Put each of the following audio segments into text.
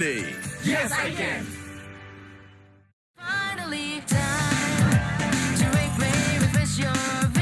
ability. Yes, I can! Finally, time to refresh your vision.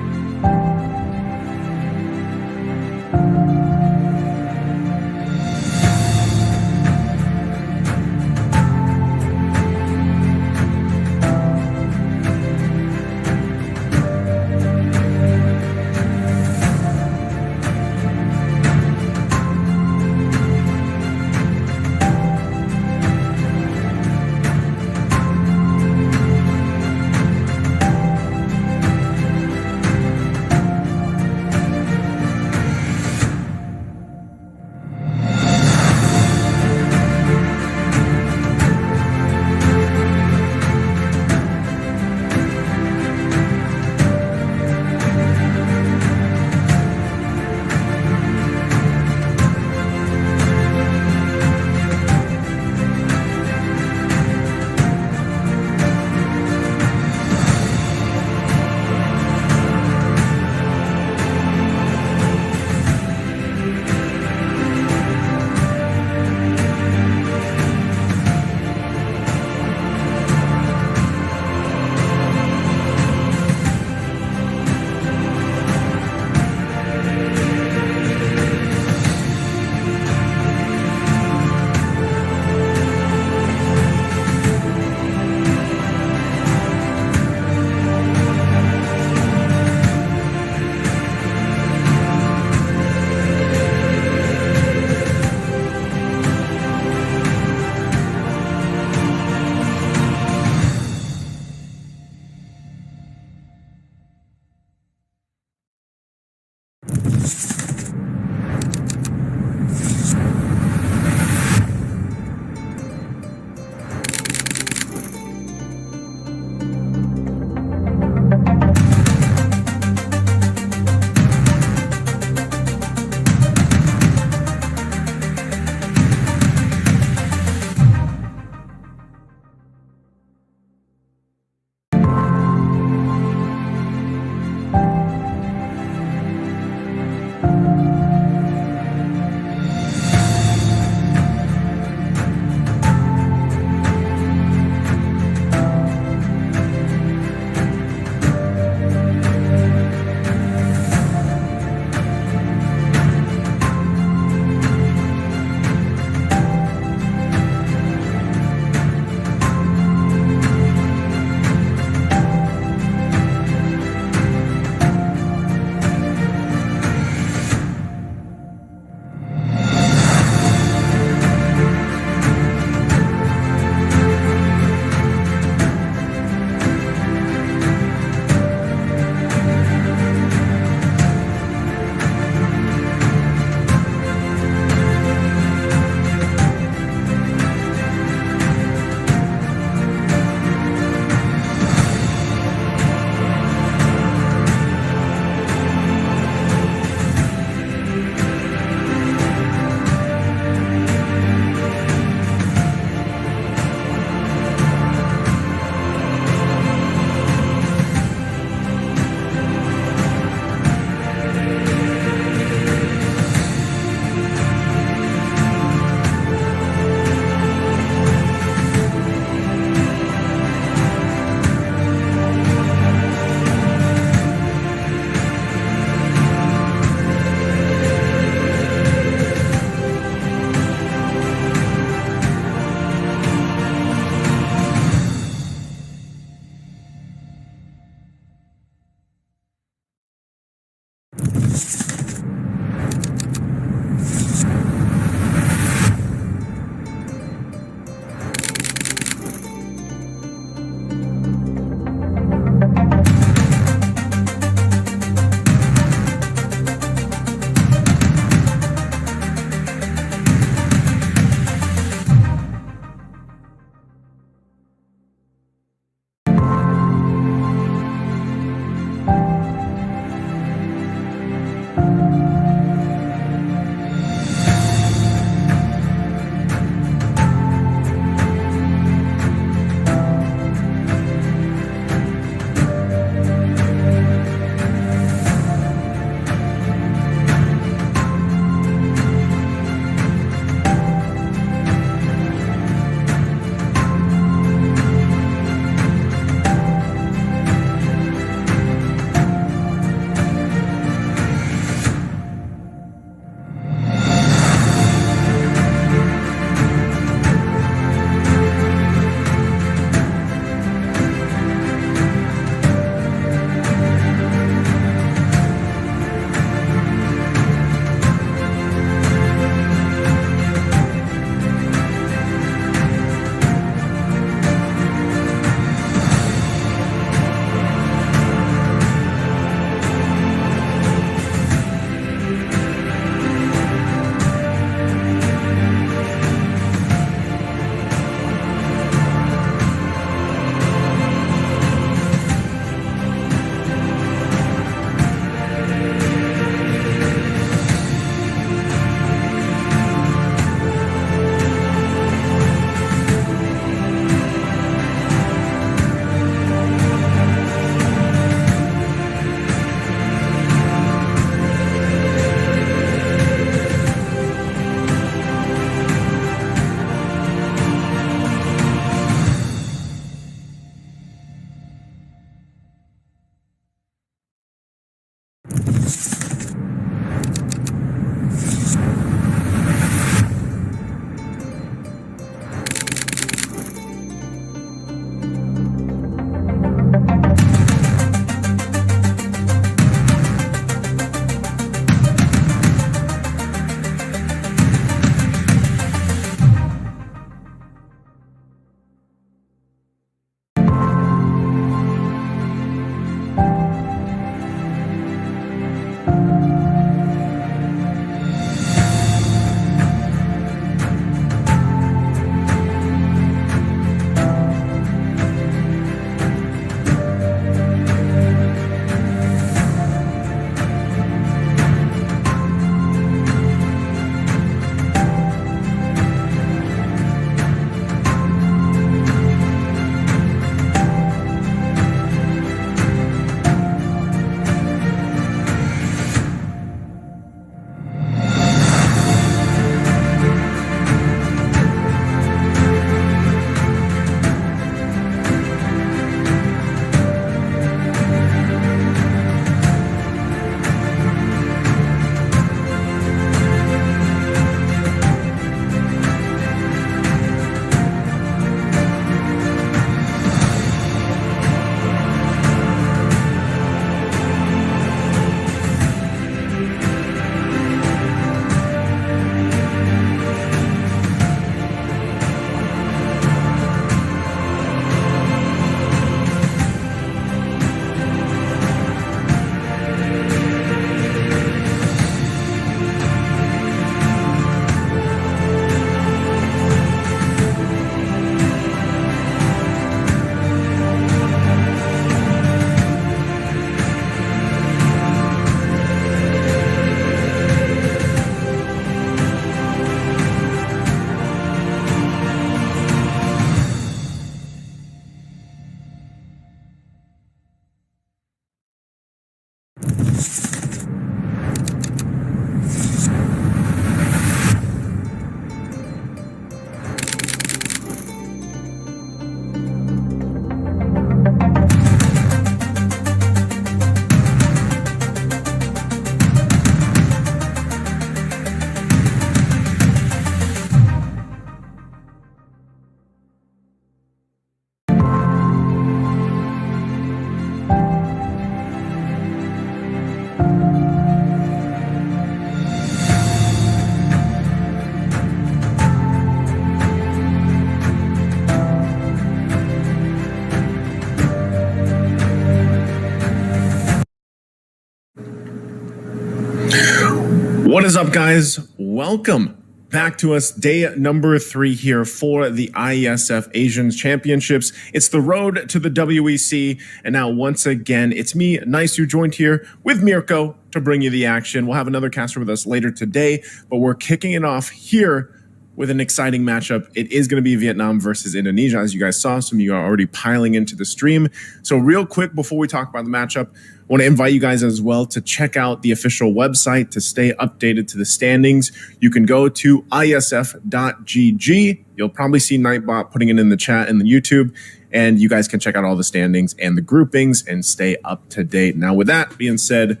What is up, guys? Welcome back to us. Day number 3 here for the Iesf Asians Championships. It's the road to the WEC. And now, once again, it's me, Nice, who joined here with Mirko to bring you the action. We'll have another caster with us later today, but we're kicking it off here with an exciting matchup. It is going to be Vietnam versus Indonesia. As you guys saw, some of you are already piling into the stream. So real quick, before we talk about the matchup, I want to invite you guys as well to check out the official website to stay updated to the standings. You can go to iesf.gg. You'll probably see Nightbot putting it in the chat and the YouTube, and you guys can check out all the standings and the groupings and stay up to date. Now, with that being said,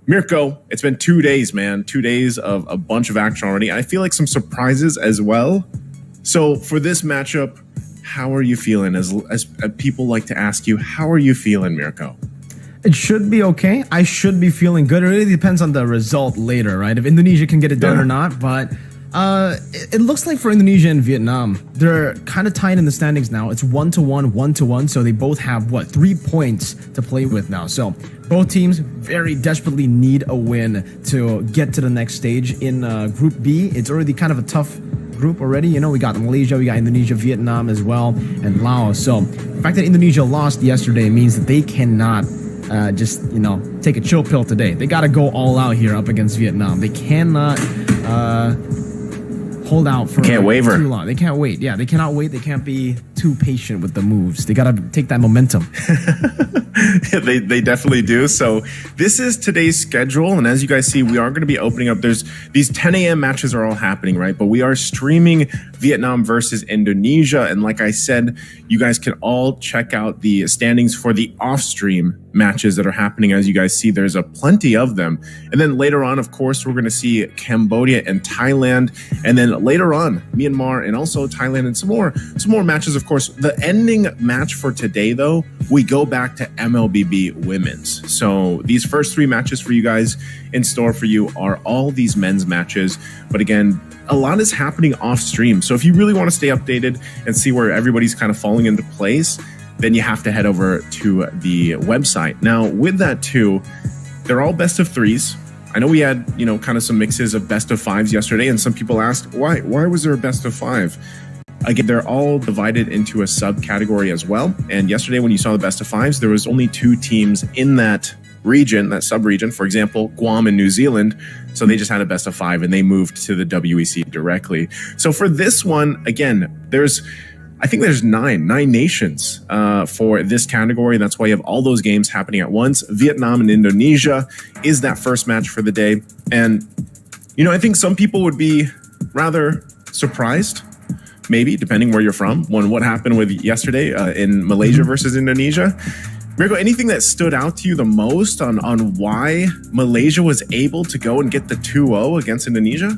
Mirko, it's been 2 days, man. 2 days of a bunch of action already. I feel like some surprises as well. So for this matchup, how are you feeling? As people like to ask you, how are you feeling, Mirko? It should be okay. I should be feeling good. It really depends on the result later, right? If Indonesia can get it done or not. But it looks like for Indonesia and Vietnam, they're kind of tied in the standings now. It's 1-1, 1-1. So they both have, 3 points to play with now. So both teams very desperately need a win to get to the next stage. In Group B, it's already kind of a tough group already. You know, we got Malaysia, we got Indonesia, Vietnam as well, and Laos. So the fact that Indonesia lost yesterday means that they cannot just, take a chill pill today. They got to go all out here up against Vietnam. They cannot hold out for too long. They can't wait. Yeah, they cannot wait. They can't be too patient with the moves. They got to take that momentum. They definitely do. So this is today's schedule. And as you guys see, we are going to be opening up. There's these 10 a.m. matches are all happening, right? But we are streaming Vietnam versus Indonesia. And like I said, you guys can all check out the standings for the off-stream matches that are happening. As you guys see, there's a plenty of them. And then later on, of course, we're going to see Cambodia and Thailand. And then later on, Myanmar and also Thailand and some more matches, of course. The ending match for today, though, we go back to Mlbb women's. So these first 3 matches for you guys in store for you are all these men's matches. But again, a lot is happening off stream. So if you really want to stay updated and see where everybody's kind of falling into place, then you have to head over to the website. Now, with that too, they're all best of 3s. I know we had, kind of some mixes of best of 5s yesterday, and some people asked, why was there a best of 5? Again, they're all divided into a subcategory as well. And yesterday, when you saw the best of 5s, there was only 2 teams in that region, that sub-region, for example, Guam and New Zealand. So they just had a best of 5 and they moved to the WEC directly. So for this one, again, I think there's nine nations for this category. That's why you have all those games happening at once. Vietnam and Indonesia is that first match for the day. And, I think some people would be rather surprised, maybe, depending where you're from, on what happened with yesterday in Malaysia versus Indonesia. Mirko, anything that stood out to you the most on why Malaysia was able to go and get the 2-0 against Indonesia?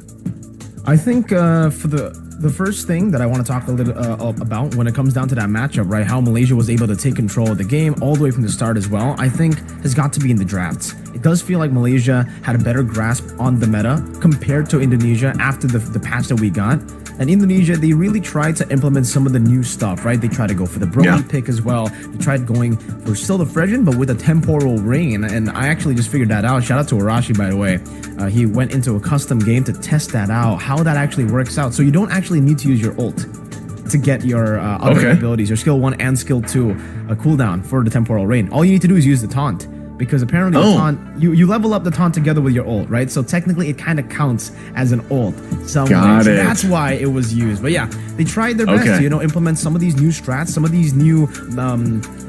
I think for the first thing that I want to talk a little about when it comes down to that matchup, right, how Malaysia was able to take control of the game all the way from the start as well, I think has got to be in the drafts. It does feel like Malaysia had a better grasp on the meta compared to Indonesia after the patch that we got. And Indonesia, they really tried to implement some of the new stuff, right? They tried to go for the Brody pick as well. They tried going for still the Fredgen, but with a temporal rain. And I actually just figured that out. Shout out to Arashi, by the way. He went into a custom game to test that out, how that actually works out. So you don't actually need to use your ult to get your other abilities, your skill 1 and skill 2 cooldown for the temporal rain. All you need to do is use the taunt. Because apparently the taunt, you level up the taunt together with your ult, right? So technically it kind of counts as an ult somewhere. Got it. That's why it was used. But yeah, they tried their best to, implement some of these new strats, some of these new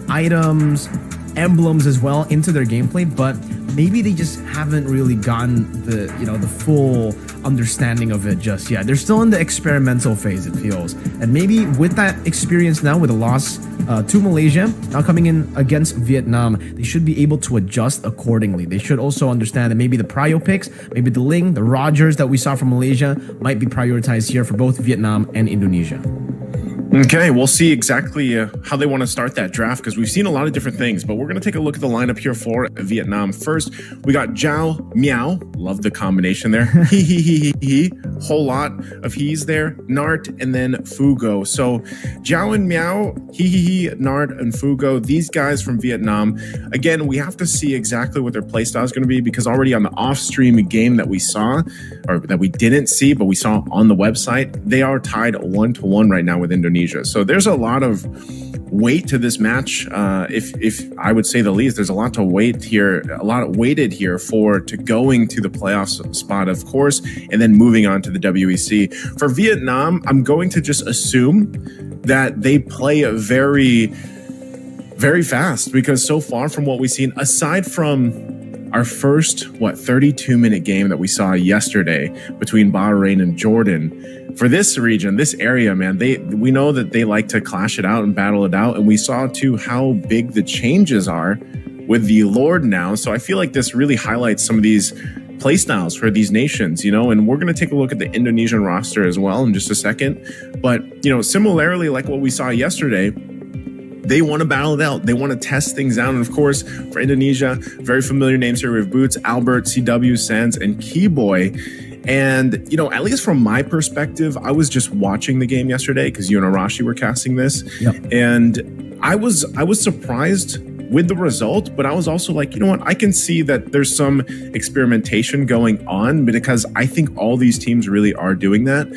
items, emblems as well into their gameplay, but maybe they just haven't really gotten the the full understanding of it just yet. They're still in the experimental phase, it feels. And maybe with that experience now, with a loss to Malaysia, now coming in against Vietnam, they should be able to adjust accordingly. They should also understand that maybe the prio picks, maybe the Ling, the Rogers that we saw from Malaysia might be prioritized here for both Vietnam and Indonesia. Okay, we'll see exactly how they want to start that draft because we've seen a lot of different things, but we're going to take a look at the lineup here for Vietnam. First, we got Zhao Miao. Love the combination there. He. Whole lot of he's there. Nart and then Fugo. So Zhao and Miao, he, Nart and Fugo, these guys from Vietnam. Again, we have to see exactly what their playstyle is going to be because already on the off-stream game that we saw, or that we didn't see, but we saw on the website, they are tied 1-1 right now with Indonesia. So there's a lot of weight to this match. If I would say the least, there's a lot to wait here, a lot weighted here to going to the playoff spot, of course, and then moving on to the WEC. For Vietnam, I'm going to just assume that they play very, very fast because so far from what we've seen, aside from our first 32-minute game that we saw yesterday between Bahrain and Jordan, for this region, this area, man, we know that they like to clash it out and battle it out, and we saw too how big the changes are with the Lord now. So I feel like this really highlights some of these play styles for these nations, and we're going to take a look at the Indonesian roster as well in just a second. But similarly, like what we saw yesterday, they want to battle it out. They want to test things out. And of course, for Indonesia, very familiar names here. We have Boots, Albert, CW, Sands, and Keyboy. And, at least from my perspective, I was just watching the game yesterday because you and Arashi were casting this. Yep. And I was surprised with the result, but I was also like, I can see that there's some experimentation going on because I think all these teams really are doing that.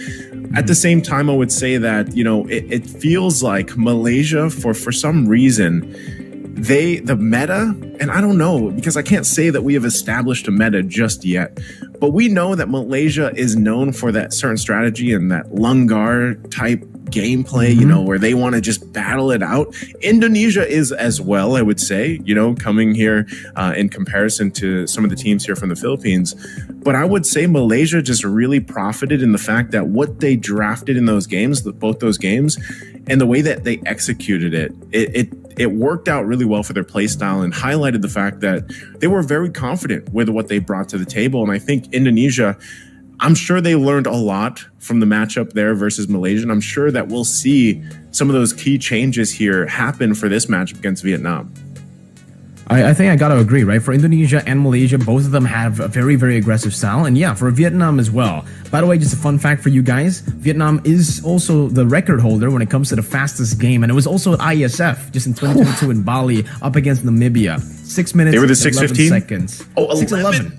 At the same time, I would say that, it feels like Malaysia, for some reason, the meta, and I don't know, because I can't say that we have established a meta just yet, but we know that Malaysia is known for that certain strategy and that Lungar type gameplay, where they want to just battle it out. Indonesia is as well, I would say, coming here in comparison to some of the teams here from the Philippines. But I would say Malaysia just really profited in the fact that what they drafted in those games, both those games, and the way that they executed it worked out really well for their play style and highlighted the fact that they were very confident with what they brought to the table. And I think Indonesia, I'm sure they learned a lot from the matchup there versus Malaysia. And I'm sure that we'll see some of those key changes here happen for this matchup against Vietnam. I think I got to agree, right? For Indonesia and Malaysia, both of them have a very, very aggressive style. And yeah, for Vietnam as well. By the way, just a fun fact for you guys, Vietnam is also the record holder when it comes to the fastest game. And it was also at Iesf just in 2022 in Bali up against Namibia. 6 minutes, they were the 6:15 seconds. Oh, 6:11.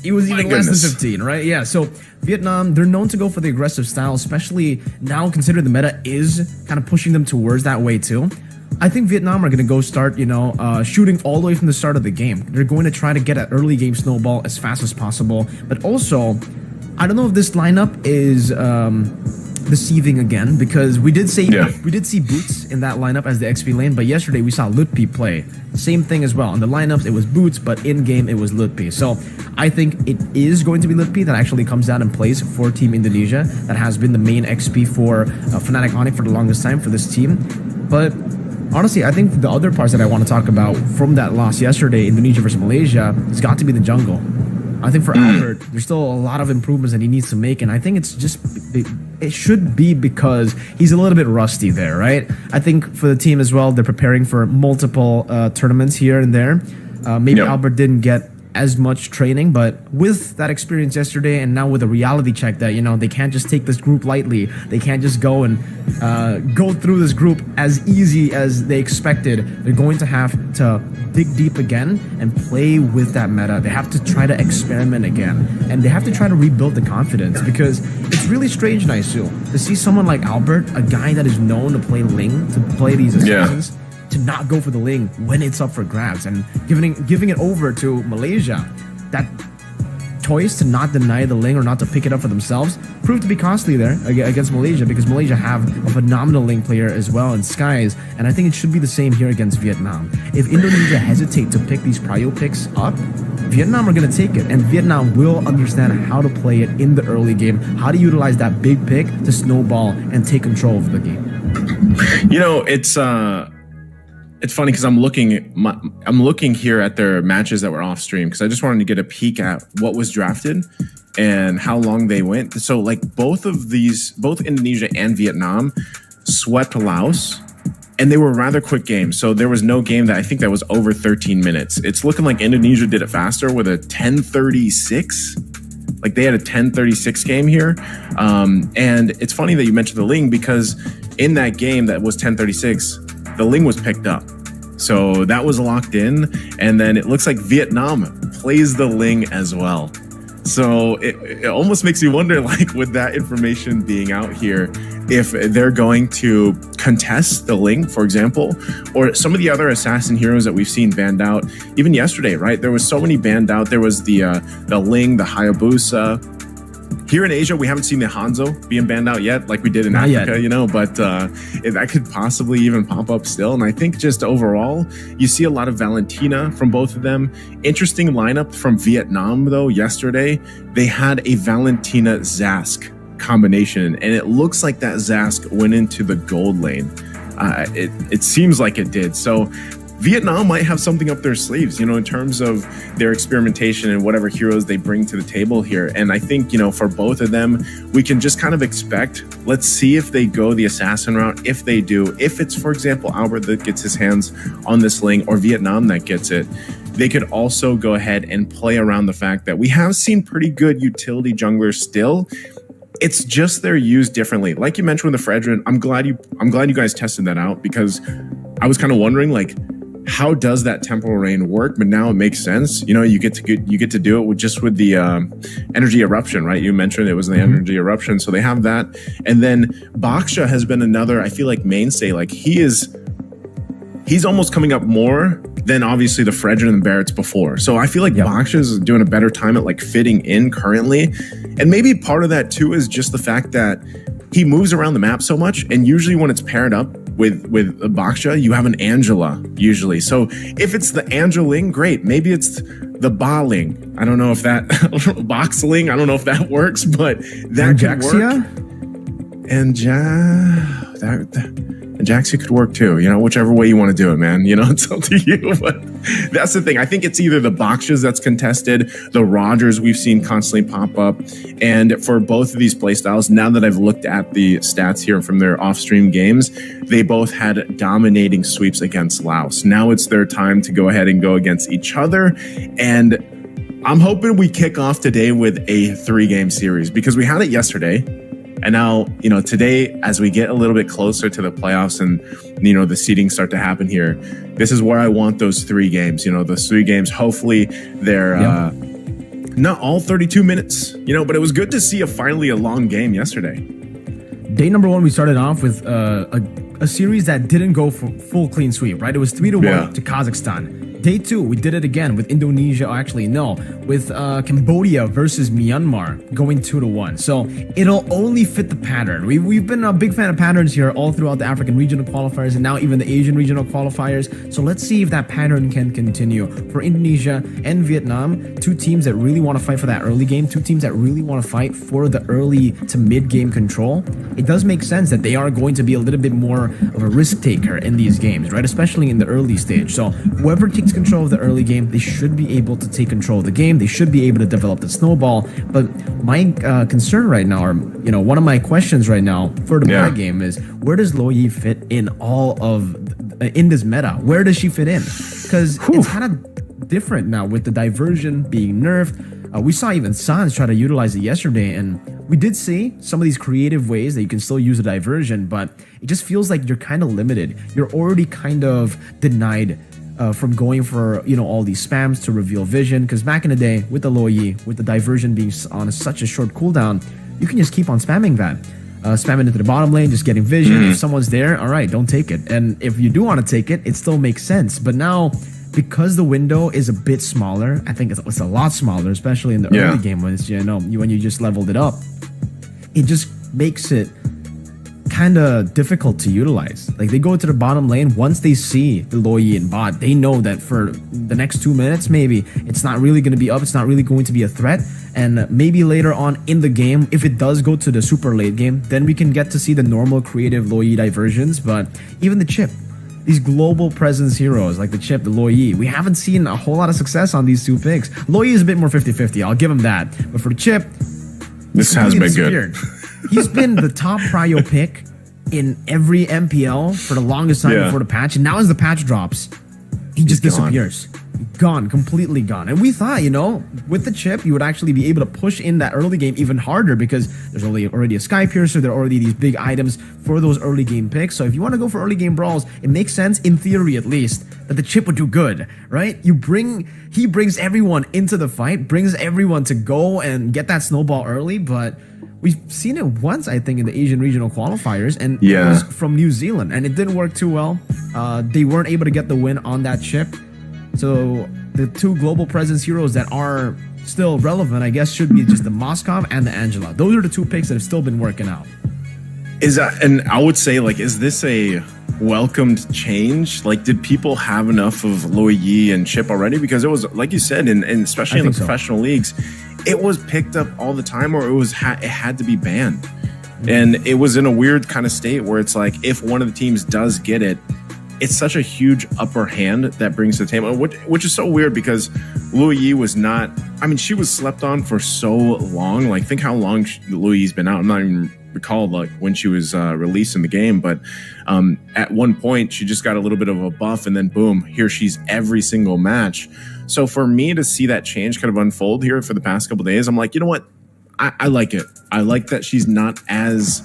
It was even less than 15, right? Yeah, so Vietnam, they're known to go for the aggressive style, especially now considering the meta is kind of pushing them towards that way too. I think Vietnam are going to go start, shooting all the way from the start of the game. They're going to try to get an early game snowball as fast as possible. But also, I don't know if this lineup is deceiving again because we did see Boots in that lineup as the XP lane, but yesterday we saw Lutpi play. Same thing as well. On the lineups, it was Boots, but in game it was Lutpi. So I think it is going to be Lutpi that actually comes down and plays for Team Indonesia. That has been the main XP for Fnatic Onyx for the longest time for this team. But honestly, I think the other parts that I want to talk about from that loss yesterday, Indonesia versus Malaysia, has got to be the jungle. I think for Albert, there's still a lot of improvements that he needs to make, and I think it should be because he's a little bit rusty there, right? I think for the team as well, they're preparing for multiple tournaments here and there. Maybe Albert didn't get as much training, but with that experience yesterday and now with a reality check that, they can't just take this group lightly. They can't just go and go through this group as easy as they expected. They're going to have to dig deep again and play with that meta. They have to try to experiment again, and they have to try to rebuild the confidence because it's really strange, Naisu, to see someone like Albert, a guy that is known to play Ling, to play these assassins, to not go for the Ling when it's up for grabs and giving it over to Malaysia. That choice to not deny the Ling or not to pick it up for themselves proved to be costly there against Malaysia because Malaysia have a phenomenal Ling player as well in Skies, and I think it should be the same here against Vietnam. If Indonesia hesitate to pick these prio picks up, Vietnam are going to take it, and Vietnam will understand how to play it in the early game, how to utilize that big pick to snowball and take control of the game. It's funny because I'm looking here at their matches that were off stream because I just wanted to get a peek at what was drafted and how long they went. So like both Indonesia and Vietnam, swept Laos, and they were rather quick games. So there was no game that I think that was over 13 minutes. It's looking like Indonesia did it faster with a 10:36. Like they had a 10:36 game here. And it's funny that you mentioned the Ling, because in that game that was 10:36, the Ling was picked up. So that was locked in. And then it looks like Vietnam plays the Ling as well. So it almost makes you wonder, like, with that information being out here, if they're going to contest the Ling, for example, or some of the other assassin heroes that we've seen banned out. Even yesterday, right? There was so many banned out. There was the Ling, the Hayabusa. Here in Asia, we haven't seen the Hanzo being banned out yet, like we did in Not Africa, yet. you know, but that could possibly even pop up still. And I think just overall, you see a lot of Valentina from both of them. Interesting lineup from Vietnam, though, yesterday. They had a Valentina Zask combination, and it looks like that Zask went into the gold lane. It seems like it did. So Vietnam might have something up their sleeves, you know, in terms of their experimentation and whatever heroes they bring to the table here. And I think, you know, for both of them, we can just kind of expect, let's see if they go the assassin route. If they do, if it's, for example, Albert that gets his hands on this Ling, or Vietnam that gets it, they could also go ahead and play around the fact that we have seen pretty good utility junglers still. It's just they're used differently. Like you mentioned with the Fredrin, I'm glad you guys tested that out, because I was kind of wondering, like, how does that temporal rain work? But now it makes sense. You know, you get to do it with the energy eruption, right? You mentioned it was the energy eruption, so they have that. And then Baksha has been another, I feel like, mainstay. Like he's almost coming up more than obviously the Fredrin and the Barretts before. So I feel like Baksha is doing a better time at like fitting in currently. And maybe part of that too is just the fact that he moves around the map so much, and usually when it's paired up with Baksha, you have an Angela usually. So if it's the Angeling, great. Maybe it's the Baling. I don't know if that Boxling. I don't know if that works, but that could work. And Jaxia could work too, you know, whichever way you want to do it, man. You know, it's up to you. But that's the thing. I think it's either the Bakshas that's contested, the Rogers we've seen constantly pop up. And for both of these playstyles, now that I've looked at the stats here from their off-stream games, they both had dominating sweeps against Laos. Now it's their time to go ahead and go against each other. And I'm hoping we kick off today with a 3-game series, because we had it yesterday. And now, you know, today, as we get a little bit closer to the playoffs and, you know, the seedings start to happen here, this is where I want those 3 games. You know, those 3 games, hopefully they're not all 32 minutes, you know, but it was good to see finally a long game yesterday. Day number 1, we started off with a series that didn't go for full clean sweep, right? It was 3-1 to Kazakhstan. Day 2, we did it again with Indonesia. Actually, no, with Cambodia versus Myanmar going 2-1. So it'll only fit the pattern. We've been a big fan of patterns here all throughout the African regional qualifiers and now even the Asian regional qualifiers. So let's see if that pattern can continue. For Indonesia and Vietnam, 2 teams that really want to fight for that early game, 2 teams that really want to fight for the early to mid game control. It does make sense that they are going to be a little bit more of a risk taker in these games, right? Especially in the early stage. So whoever takes control of the early game, they should be able to take control of the game. They should be able to develop the snowball. But my concern right now, or you know, one of my questions right now for the meta game is, where does Lo Yi fit in in this meta? Where does she fit in? Because it's kind of different now with the diversion being nerfed. We saw even Sans try to utilize it yesterday, and we did see some of these creative ways that you can still use a diversion, but it just feels like you're kind of limited. You're already kind of denied from going for, you know, all these spams to reveal vision, because back in the day with the Lo Yi, with the diversion being on such a short cooldown, you can just keep on spamming that. Spamming into the bottom lane, just getting vision. If someone's there, all right, don't take it. And if you do want to take it, it still makes sense. But now, because the window is a bit smaller, I think it's a lot smaller, especially in the early game when it's, you know, when you just leveled it up, it just makes it kind of difficult to utilize. Like, they go to the bottom lane, once they see the Lo Yi and bot, they know that for the next 2 minutes, maybe it's not really going to be up, it's not really going to be a threat. And maybe later on in the game, if it does go to the super late game, then we can get to see the normal creative Lo Yi diversions. But even the chip, these global presence heroes like the chip, the Lo Yi, we haven't seen a whole lot of success on these 2 picks. Lo Yi is a bit more 50-50, I'll give him that. But for the chip, this has been good. He's been the top prio pick in every MPL for the longest time Yeah. before the patch, and now as the patch drops, he just gone. disappears. Gone, completely gone. And we thought, you know, with the chip, you would actually be able to push in that early game even harder because there's already a Sky Piercer, there are already these big items for those early game picks. So if you want to go for early game brawls, it makes sense, in theory at least, that the chip would do good, right? He brings everyone into the fight, brings everyone to go and get that snowball early, but we've seen it once, I think, in the Asian regional qualifiers, and it Yeah. was from New Zealand, and it didn't work too well. They weren't able to get the win on that chip. So the two global presence heroes that are still relevant, I guess, should be just the Moskov and the Angela. Those are the two picks that have still been working out. Is that, and I would say, like, is this a welcomed change? Like, did people have enough of Luo Yi and Chip already? Because it was, like you said, and especially in the think so. professional leagues, it was picked up all the time, or it had to be banned. And it was in a weird kind of state where it's like, if one of the teams does get it, it's such a huge upper hand that brings to the table, which is so weird because Luo Yi was not, I mean, she was slept on for so long. Like, think how long Luo Yi's been out. I'm not even recall like when she was released in the game, but at one point she just got a little bit of a buff, and then boom, here she's every single match. So for me to see that change kind of unfold here for the past couple of days, I'm like, you know what? I like it. I like that she's not as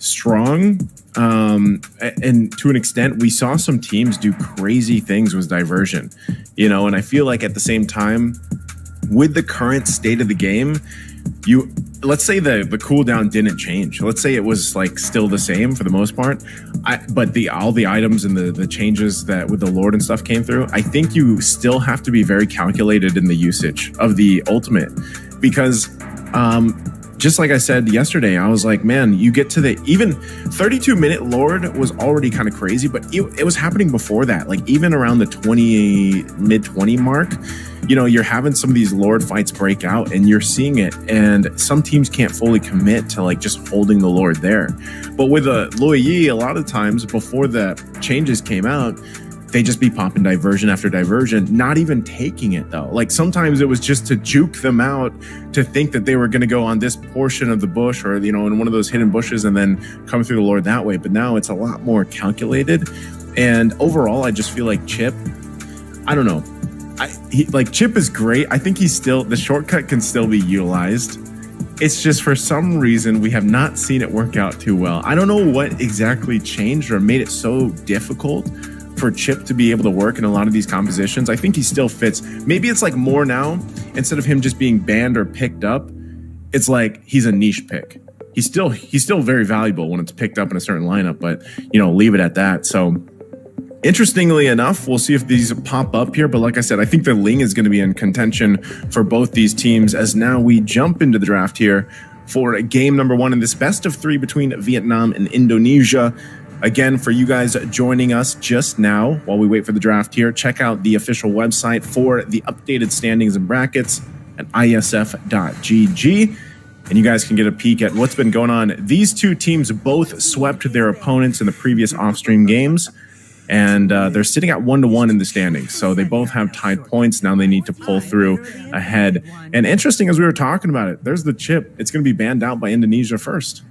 strong. And to an extent, we saw some teams do crazy things with diversion, you know, and I feel like at the same time, with the current state of the game, let's say the cooldown didn't change. Let's say it was like still the same for the most part. But all the items and the changes that with the Lord and stuff came through, I think you still have to be very calculated in the usage of the ultimate, because just like I said yesterday, I was like, man, you get to the even 32-minute Lord was already kind of crazy, but it was happening before that. Like even around the mid 20 mark, you know, you're having some of these Lord fights break out and you're seeing it. And some teams can't fully commit to like just holding the Lord there. But with Luo Yi, a lot of times before the changes came out, they just be popping diversion after diversion, not even taking it though. Like sometimes it was just to juke them out, to think that they were going to go on this portion of the bush or, you know, in one of those hidden bushes and then come through the Lord that way. But now it's a lot more calculated. And overall, I just feel like Chip, I don't know. Like Chip is great. I think the shortcut can still be utilized. It's just for some reason we have not seen it work out too well. I don't know what exactly changed or made it so difficult for Chip to be able to work in a lot of these compositions. I think he still fits. Maybe it's like more now, instead of him just being banned or picked up, it's like he's a niche pick. He's still very valuable when it's picked up in a certain lineup, but you know, leave it at that. So interestingly enough, we'll see if these pop up here. But like I said, I think the Ling is going to be in contention for both these teams as now we jump into the draft here for game number 1 in this best of 3 between Vietnam and Indonesia. Again, for you guys joining us just now while we wait for the draft here, check out the official website for the updated standings and brackets at iesf.gg. And you guys can get a peek at what's been going on. These two teams both swept their opponents in the previous off-stream games, and they're sitting at 1-1 in the standings. So they both have tied points. Now they need to pull through ahead. And interesting, as we were talking about it, there's the chip. It's going to be banned out by Indonesia first.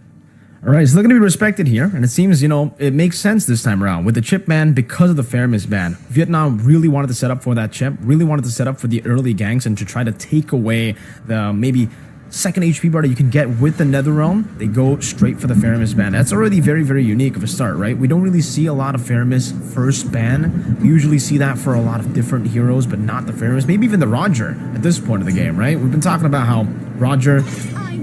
All right, so they're going to be respected here, and it seems, you know, it makes sense this time around. With the chip ban, because of the fairness ban, Vietnam really wanted to set up for that chip, really wanted to set up for the early ganks and to try to take away the maybe second HP bar that you can get with the Netherrealm. They go straight for the fairness ban. That's already very, very unique of a start, right? We don't really see a lot of fairness first ban. We usually see that for a lot of different heroes, but not the fairness. Maybe even the Roger at this point of the game, right? We've been talking about how Roger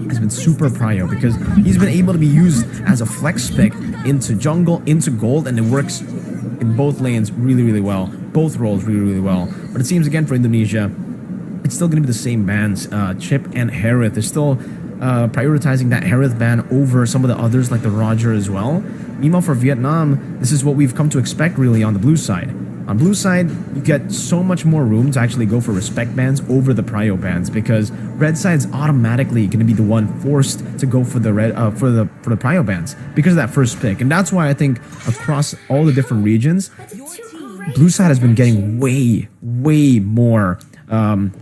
has been super prio because he's been able to be used as a flex pick into jungle, into gold, and it works in both lanes really, really well. Both roles really, really well. But it seems, again, for Indonesia, it's still going to be the same bans. Chip and Harith, they're still prioritizing that Harith ban over some of the others like the Roger as well. Meanwhile, for Vietnam, this is what we've come to expect really on the blue side. On blue side, you get so much more room to actually go for respect bans over the prio bans because red side's automatically going to be the one forced to go for the for the prio bans because of that first pick. And that's why I think across all the different regions, blue side has been getting way more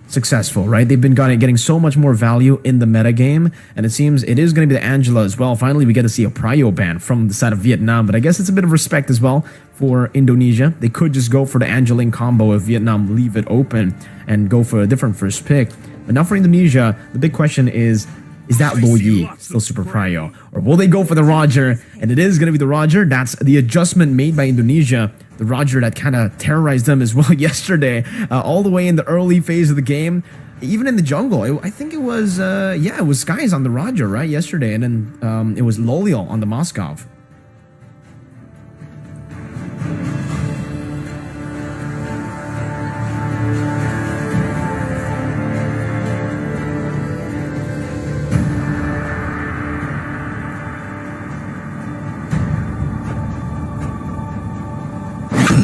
successful, right? They've been getting so much more value in the meta game, and it seems it is going to be the Angela as well. Finally, we get to see a prio ban from the side of Vietnam, but I guess it's a bit of respect as well for Indonesia. They could just go for the Angeling combo if Vietnam leave it open and go for a different first pick. But now for Indonesia, the big question is that Lo Yi still super prio? Or will they go for the Roger? And it is going to be the Roger. That's the adjustment made by Indonesia. The Roger that kind of terrorized them as well yesterday, all the way in the early phase of the game. Even in the jungle, I think it was, it was Skies on the Roger, right, yesterday. And then it was Loliel on the Moskov.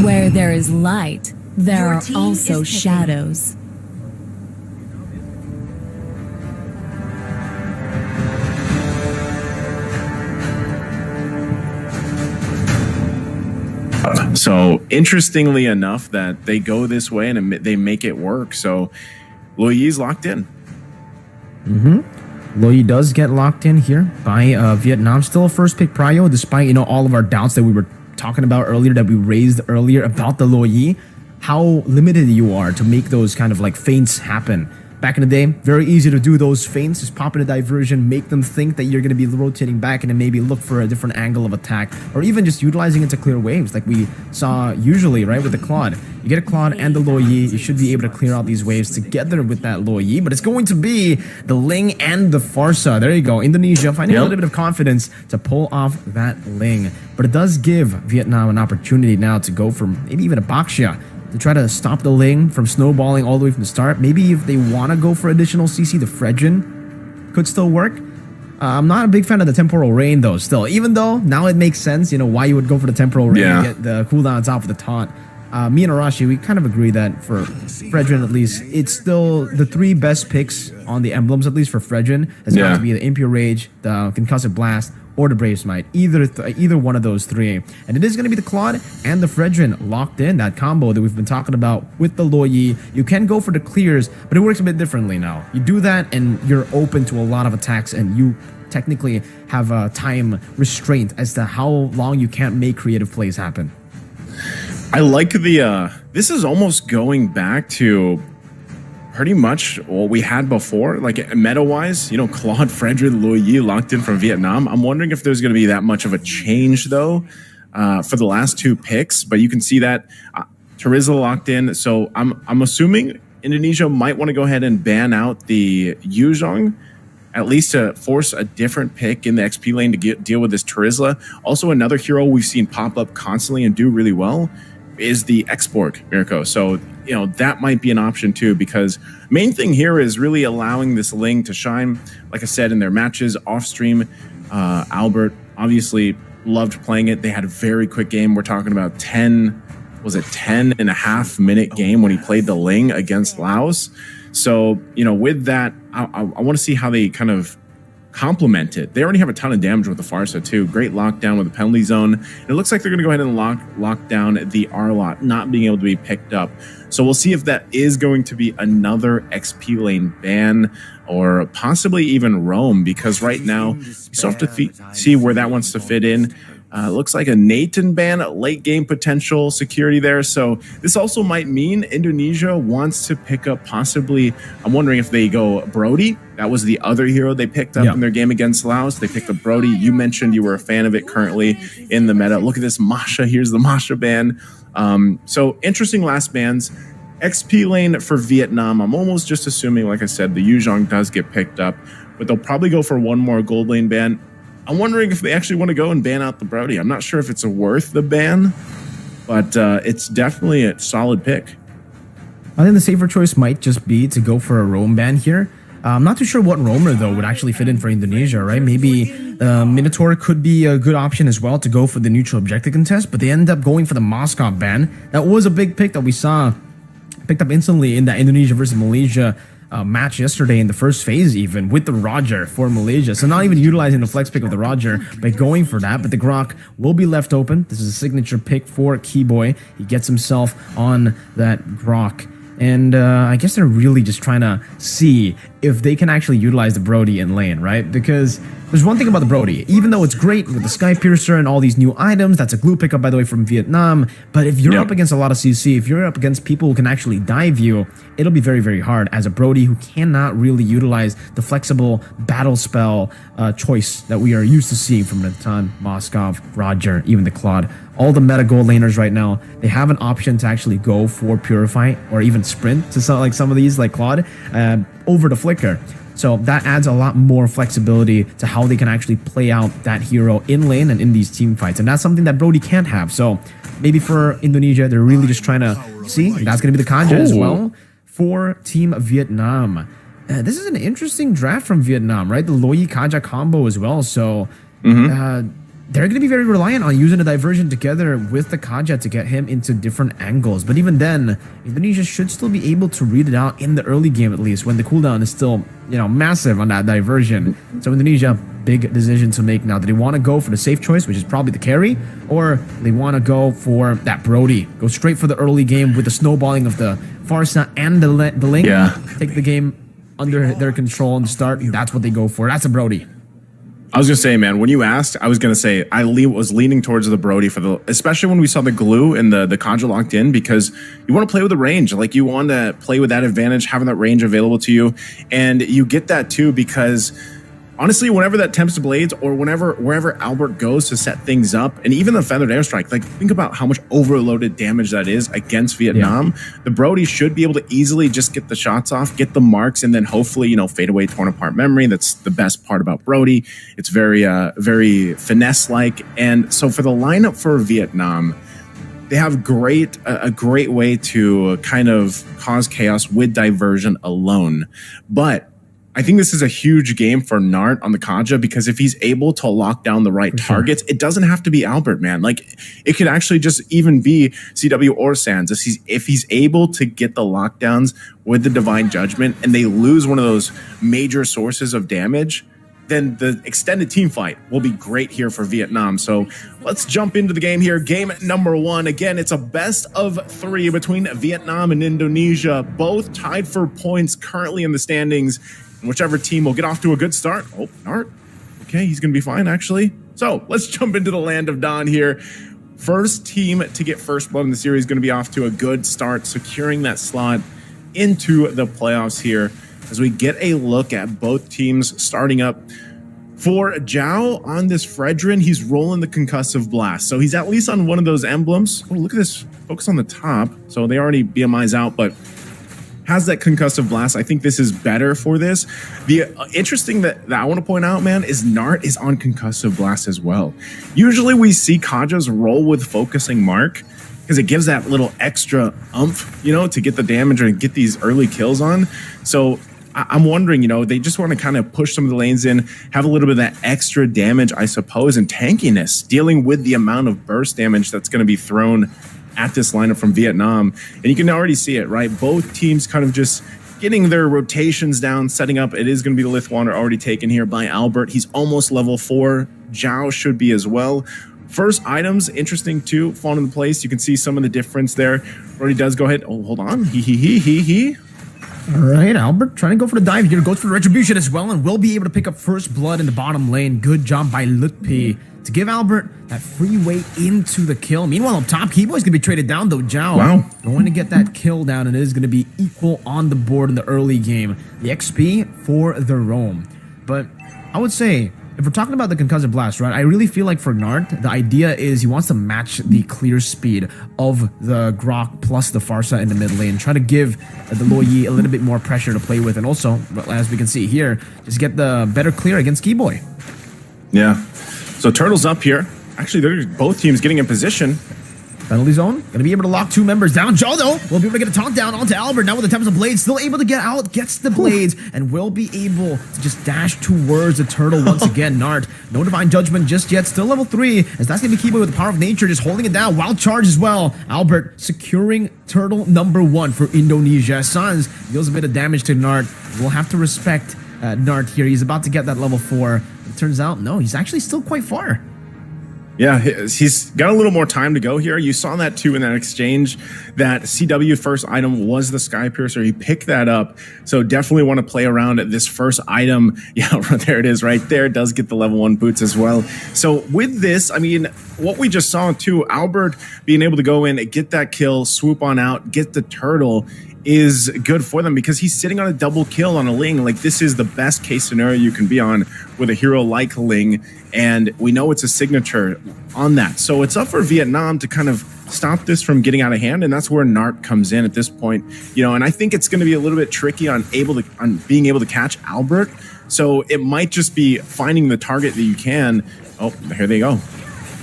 Where there is light, there Your are team also is picking. shadows. So interestingly enough that they go this way and they make it work. So Lo Yi's locked in. Lo Yi does get locked in here by Vietnam. Still a first pick prio, despite all of our doubts that we were talking about earlier, that we raised earlier about the Lo Yi. How limited you are to make those kind of like feints happen. Back in the day, very easy to do those feints, just pop in a diversion, make them think that you're going to be rotating back and then maybe look for a different angle of attack, or even just utilizing it to clear waves like we saw usually, right, with the Claude. You get a Claude and the Lo Yi, you should be able to clear out these waves together with that Lo Yi, but it's going to be the Ling and the Farsa. There you go, Indonesia finding a little bit of confidence to pull off that Ling, but it does give Vietnam an opportunity now to go for maybe even a Baxia, to try to stop the Ling from snowballing all the way from the start. Maybe if they want to go for additional CC, the Fredrin could still work. I'm not a big fan of the Temporal Rain, though, still. Even though now it makes sense, why you would go for the Temporal Rain and get the cooldowns off of the taunt. Me and Arashi, we kind of agree that for Fredrin, at least, it's still the three best picks on the emblems, at least for Fredrin, has got to be the Impure Rage, the Concussive Blast, or the Brave Smite, either one of those three. And it is going to be the Claude and the Fredrin locked in, that combo that we've been talking about with the Lo Yi. You can go for the clears, but it works a bit differently now. You do that and you're open to a lot of attacks, and you technically have a time restraint as to how long you can't make creative plays happen. I like this is almost going back to pretty much what we had before, like meta-wise, Claude, Fredrin, Lo Yi locked in from Vietnam. I'm wondering if there's going to be that much of a change, though, for the last two picks. But you can see that Terizla locked in. So I'm assuming Indonesia might want to go ahead and ban out the Yuzhong, at least to force a different pick in the XP lane to deal with this Terizla. Also, another hero we've seen pop up constantly and do really well is the X-Borg, Mirko. So, that might be an option too, because main thing here is really allowing this Ling to shine. Like I said, in their matches off stream, Albert obviously loved playing it. They had a very quick game. We're talking about 10 and a half minute game when he played the Ling against Laos. So, with that, I want to see how they kind of complement it. They already have a ton of damage with the Farsa too. Great lockdown with the penalty zone. It looks like they're going to go ahead and lock down the Arlot, not being able to be picked up. So we'll see if that is going to be another XP lane ban, or possibly even roam, because right now you still have to see where that wants to fit in. Looks like a Nathan ban, late game potential security there. So this also might mean Indonesia wants to pick up possibly, I'm wondering if they go Brody. That was the other hero they picked up in their game against Laos. They picked up Brody. You mentioned you were a fan of it currently in the meta. Look at this Masha. Here's the Masha ban. So interesting last bans. XP lane for Vietnam. I'm almost just assuming, like I said, the Yuzhong does get picked up, but they'll probably go for one more gold lane ban. I'm wondering if they actually want to go and ban out the Brody. I'm not sure if it's worth the ban, but it's definitely a solid pick. I think the safer choice might just be to go for a roam ban here. I'm not too sure what roamer, though, would actually fit in for Indonesia, right? Maybe Minotaur could be a good option as well to go for the neutral objective contest, but they end up going for the Moskov ban. That was a big pick that we saw picked up instantly in that Indonesia versus Malaysia match yesterday in the first phase, even with the Roger for Malaysia. So not even utilizing the flex pick of the Roger, but going for that. But the Grok will be left open. This is a signature pick for Keyboy. He gets himself on that Grok. And I guess they're really just trying to see if they can actually utilize the Brody in lane, right? Because there's one thing about the Brody, even though it's great with the Sky Piercer and all these new items, that's a glue pickup, by the way, from Vietnam. But if you're up against a lot of CC, if you're up against people who can actually dive you, it'll be very, very hard as a Brody who cannot really utilize the flexible battle spell choice that we are used to seeing from Natan, Moskov, Roger, even the Claude. All the meta gold laners right now, they have an option to actually go for Purify or even sprint to some of these like Claude over the Flicker. So that adds a lot more flexibility to how they can actually play out that hero in lane and in these team fights. And that's something that Brody can't have. So maybe for Indonesia, they're really just trying to see. That's going to be the Kaja as well for Team Vietnam. This is an interesting draft from Vietnam, right? The Loyi Kaja combo as well. So they're going to be very reliant on using a diversion together with the Kaja to get him into different angles. But even then, Indonesia should still be able to read it out in the early game, at least, when the cooldown is still, massive on that diversion. So Indonesia, big decision to make now. Do they want to go for the safe choice, which is probably the carry, or they want to go for that Brody? Go straight for the early game with the snowballing of the Farsa and the Link. Yeah. Take the game under their control and start. That's what they go for. That's a Brody. I was gonna say, man, when you asked, I was gonna say was leaning towards the Brody especially when we saw the glue and the Kaja locked in, because you want to play with the range, like you want to play with that advantage, having that range available to you, and you get that too because honestly, whenever that Tempest Blades or wherever Albert goes to set things up, and even the Feathered Airstrike, like think about how much overloaded damage that is against Vietnam. Yeah. The Brody should be able to easily just get the shots off, get the marks, and then hopefully, fade away torn apart memory. That's the best part about Brody. It's very, very finesse-like. And so for the lineup for Vietnam, they have a great way to kind of cause chaos with diversion alone. But I think this is a huge game for Nart on the Kaja, because if he's able to lock down the right targets, it doesn't have to be Albert, man. Like it could actually just even be CW or Sands. If he's able to get the lockdowns with the Divine Judgment and they lose one of those major sources of damage, then the extended team fight will be great here for Vietnam. So let's jump into the game here. Game number 1. Again, it's a best of 3 between Vietnam and Indonesia, both tied for points currently in the standings. And whichever team will get off to a good start. Oh, Nart. Okay, he's going to be fine, actually. So let's jump into the Land of Dawn here. First team to get first blood in the series is going to be off to a good start, securing that slot into the playoffs here as we get a look at both teams starting up. For Zhao on this Fredrin, he's rolling the Concussive Blast. So he's at least on one of those emblems. Oh, look at this. Focus on the top. So they already BMI's out, but has that Concussive Blast. I think this is better for this. The interesting that I want to point out, man, is Nart is on Concussive Blast as well. Usually we see Kajas roll with Focusing Mark because it gives that little extra oomph, to get the damage or get these early kills on. So I'm wondering, they just want to kind of push some of the lanes in, have a little bit of that extra damage, I suppose, and tankiness, dealing with the amount of burst damage that's going to be thrown at this lineup from Vietnam. And you can already see it, right? Both teams kind of just getting their rotations down, setting up. It is going to be the Lithwander already taken here by Albert. He's almost level 4. Zhao should be as well. First items, interesting too, falling into place. You can see some of the difference there. Brody does go ahead. Oh, hold on. He. All right, Albert trying to go for the dive here. Goes for the Retribution as well and will be able to pick up first blood in the bottom lane. Good job by Lutpi to give Albert that free way into the kill. Meanwhile, up top, Keyboy's going to be traded down, though. Zhao going to get that kill down, and it is going to be equal on the board in the early game. The XP for the roam. But I would say, if we're talking about the Concussive Blast, right, I really feel like for Nart, the idea is he wants to match the clear speed of the Grok plus the Farsa in the mid lane. Try to give the Loyi a little bit more pressure to play with, and also, as we can see here, just get the better clear against Keyboy. Yeah. So Turtle's up here. Actually, they're both teams getting in position. Penalty zone. Going to be able to lock 2 members down. Joe, though, will be able to get a taunt down onto Albert. Now with the Tempest of Blades, still able to get out. Gets the Blades and will be able to just dash towards the Turtle once again. Nart, no Divine Judgment just yet. Still level 3, as that's going to be Keyboy with the Power of Nature, just holding it down. Wild Charge as well. Albert securing Turtle number 1 for Indonesia. Suns deals a bit of damage to Nart. We'll have to respect Nart here. He's about to get that level 4. It turns out, no, he's actually still quite far. Yeah, he's got a little more time to go here. You saw that too in that exchange. That CW first item was the Sky Piercer. He picked that up. So definitely want to play around at this first item. Yeah, there it is right there. It does get the level 1 boots as well. So with this, I mean, what we just saw too, Albert being able to go in and get that kill, swoop on out, get the turtle is good for them because he's sitting on a double kill on a Ling. Like, this is the best case scenario you can be on with a hero like Ling, and we know it's a signature on that. So it's up for Vietnam to kind of stop this from getting out of hand, and that's where Nart comes in at this point. You know, and I think it's going to be a little bit tricky on being able to catch Albert. So it might just be finding the target that you can. Oh, here they go.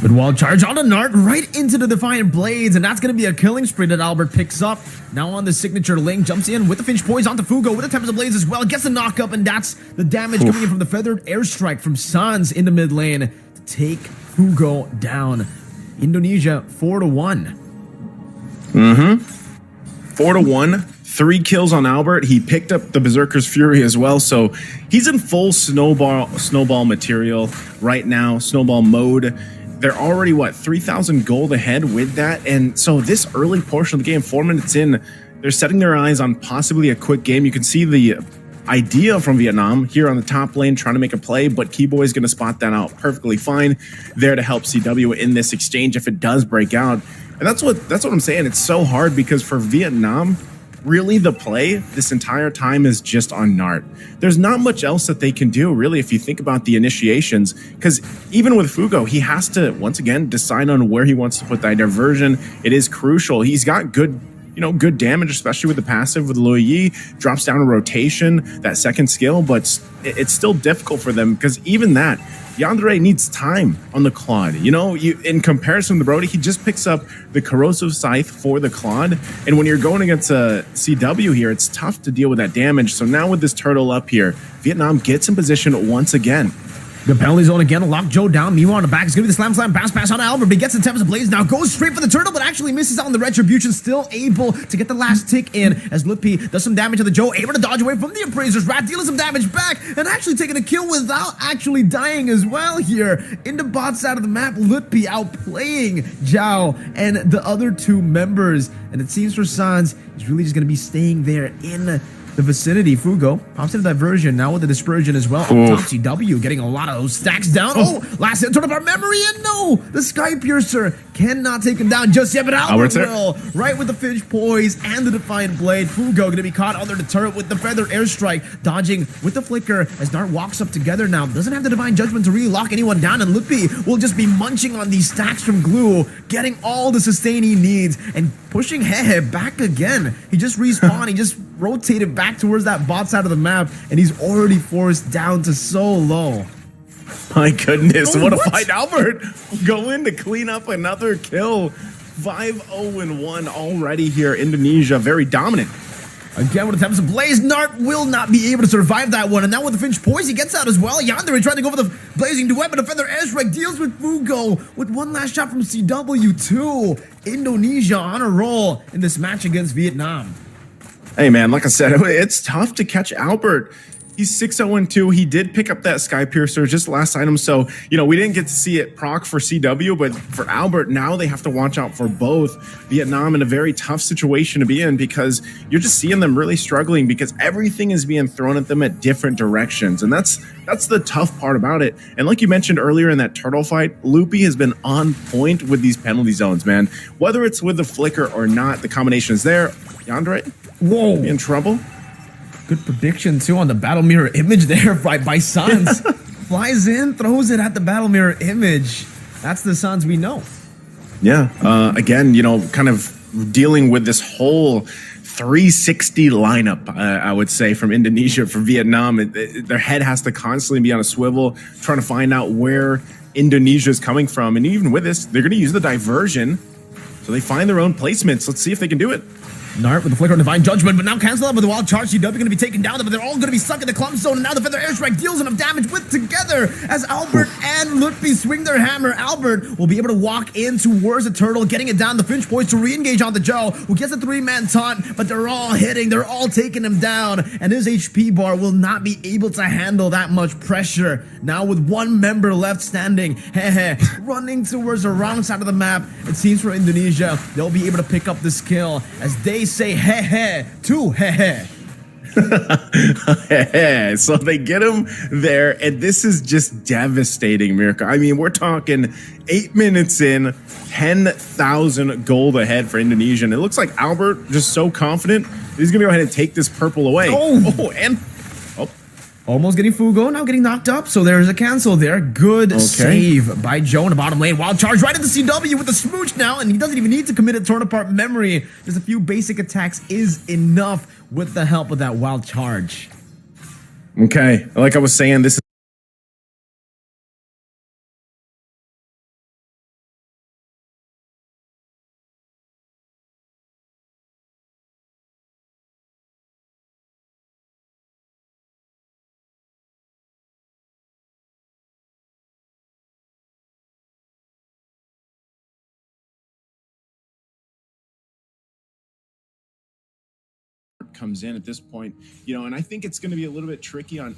But wall charge on a Nart right into the Defiant Blades, and that's going to be a killing spree that Albert picks up. Now on the signature Ling, jumps in with the Finch Poise onto Fugo with the Tempest of Blades as well. Gets a knock up, and that's the damage coming in from the Feathered Airstrike from Sans in the mid lane to take Fugo down. Indonesia 4-1. 4-1. 3 kills on Albert. He picked up the Berserker's Fury as well, so he's in full snowball material right now, snowball mode. They're already, what, 3,000 gold ahead with that, and so this early portion of the game, 4 minutes in, they're setting their eyes on possibly a quick game. You can see the idea from Vietnam here on the top lane trying to make a play, but Keyboy's going to spot that out perfectly fine, there to help CW in this exchange if it does break out. And that's what I'm saying. It's so hard because for Vietnam, really the play this entire time is just on Nart. There's not much else that they can do, really, if you think about the initiations, because even with Fugo, he has to, once again, decide on where he wants to put that diversion. It is crucial. He's got good, good damage, especially with the passive with Lui Yi, drops down a rotation, that second skill, but it's still difficult for them because even that, Yandere needs time on the Claude. In comparison to Brody, he just picks up the Corrosive Scythe for the Claude. And when you're going against a CW here, it's tough to deal with that damage. So now with this turtle up here, Vietnam gets in position once again. The penalty zone again, lock Joe down. Meanwhile, on the back, it's going to be the slam, pass on Albert. But he gets the Tempest of Blades now, goes straight for the turtle, but actually misses out on the Retribution. Still able to get the last tick in as Mlbb does some damage to the Joe, able to dodge away from the Appraisers. Rat dealing some damage back and actually taking a kill without actually dying as well here. In the bot side of the map, Mlbb outplaying Zhao and the other 2 members. And it seems for Sans, he's really just going to be staying there in the vicinity. Fugo pops into diversion now with the dispersion as well. Up top, CW getting a lot of those stacks down. Last hit turn of our memory, and no, the Sky Piercer cannot take him down just yet, but Albert will, right with the Finch Poise and the Defiant Blade. Fugo going to be caught under the turret with the Feather Airstrike, dodging with the Flicker as Nart walks up together now. Doesn't have the Divine Judgment to really lock anyone down, and Mlbb will just be munching on these stacks from Glue, getting all the sustain he needs, and pushing Hehe back again. He just respawned, he just rotated back towards that bot side of the map, and he's already forced down to so low. My goodness, what a fight. Albert go in to clean up another kill. 5-0-1 already here. Indonesia very dominant. Again with the Tempest of Blaze, Nart will not be able to survive that one, and now with the Finch Poise, he gets out as well. Yandere trying to go for the Blazing Duet, but a Feather Airstrike deals with Fugo with one last shot from CW2. Indonesia on a roll in this match against Vietnam. Hey man, like I said, it's tough to catch Albert. He's 6-0-2. He did pick up that Sky Piercer just last item, so we didn't get to see it proc for CW, but for Albert, now they have to watch out for both. Vietnam in a very tough situation to be in because you're just seeing them really struggling because everything is being thrown at them at different directions, and that's the tough part about it. And like you mentioned earlier in that turtle fight, Mlbb has been on point with these penalty zones, man. Whether it's with the Flicker or not, the combination is there. Yandere, whoa, in trouble. Good prediction, too, on the Battle Mirror image there by Sans. Flies in, throws it at the Battle Mirror image. That's the Sans we know. Yeah. Again, kind of dealing with this whole 360 lineup, I would say, from Indonesia for Vietnam. Their head has to constantly be on a swivel, trying to find out where Indonesia is coming from. And even with this, they're going to use the diversion. So they find their own placements. Let's see if they can do it. Nart with the flicker on Divine Judgment, but now cancel out with the wild charge. CW going to be taken down, but they're all going to be stuck in the clump zone. And now the Feather Airstrike deals enough damage with together as Albert and Lutfi swing their hammer. Albert will be able to walk in towards the turtle, getting it down. The Finch poised to re-engage on the Joe, who gets a 3-man taunt, but they're all hitting. They're all taking him down, and his HP bar will not be able to handle that much pressure. Now with one member left standing, running towards the wrong side of the map, it seems for Indonesia, they'll be able to pick up this kill as they say to So they get him there, and this is just devastating, Mirka. I mean, we're talking 8 minutes in, 10,000 gold ahead for Indonesia, and it looks like Albert just so confident he's gonna go ahead and take this purple away. Almost getting Fugo, now getting knocked up, so there's a cancel there. Good save by Joe in the bottom lane. Wild charge right into CW with the smooch now, and he doesn't even need to commit a torn apart memory. Just a few basic attacks is enough with the help of that wild charge. Okay, like I was saying, this is comes in at this point, and I think it's going to be a little bit tricky on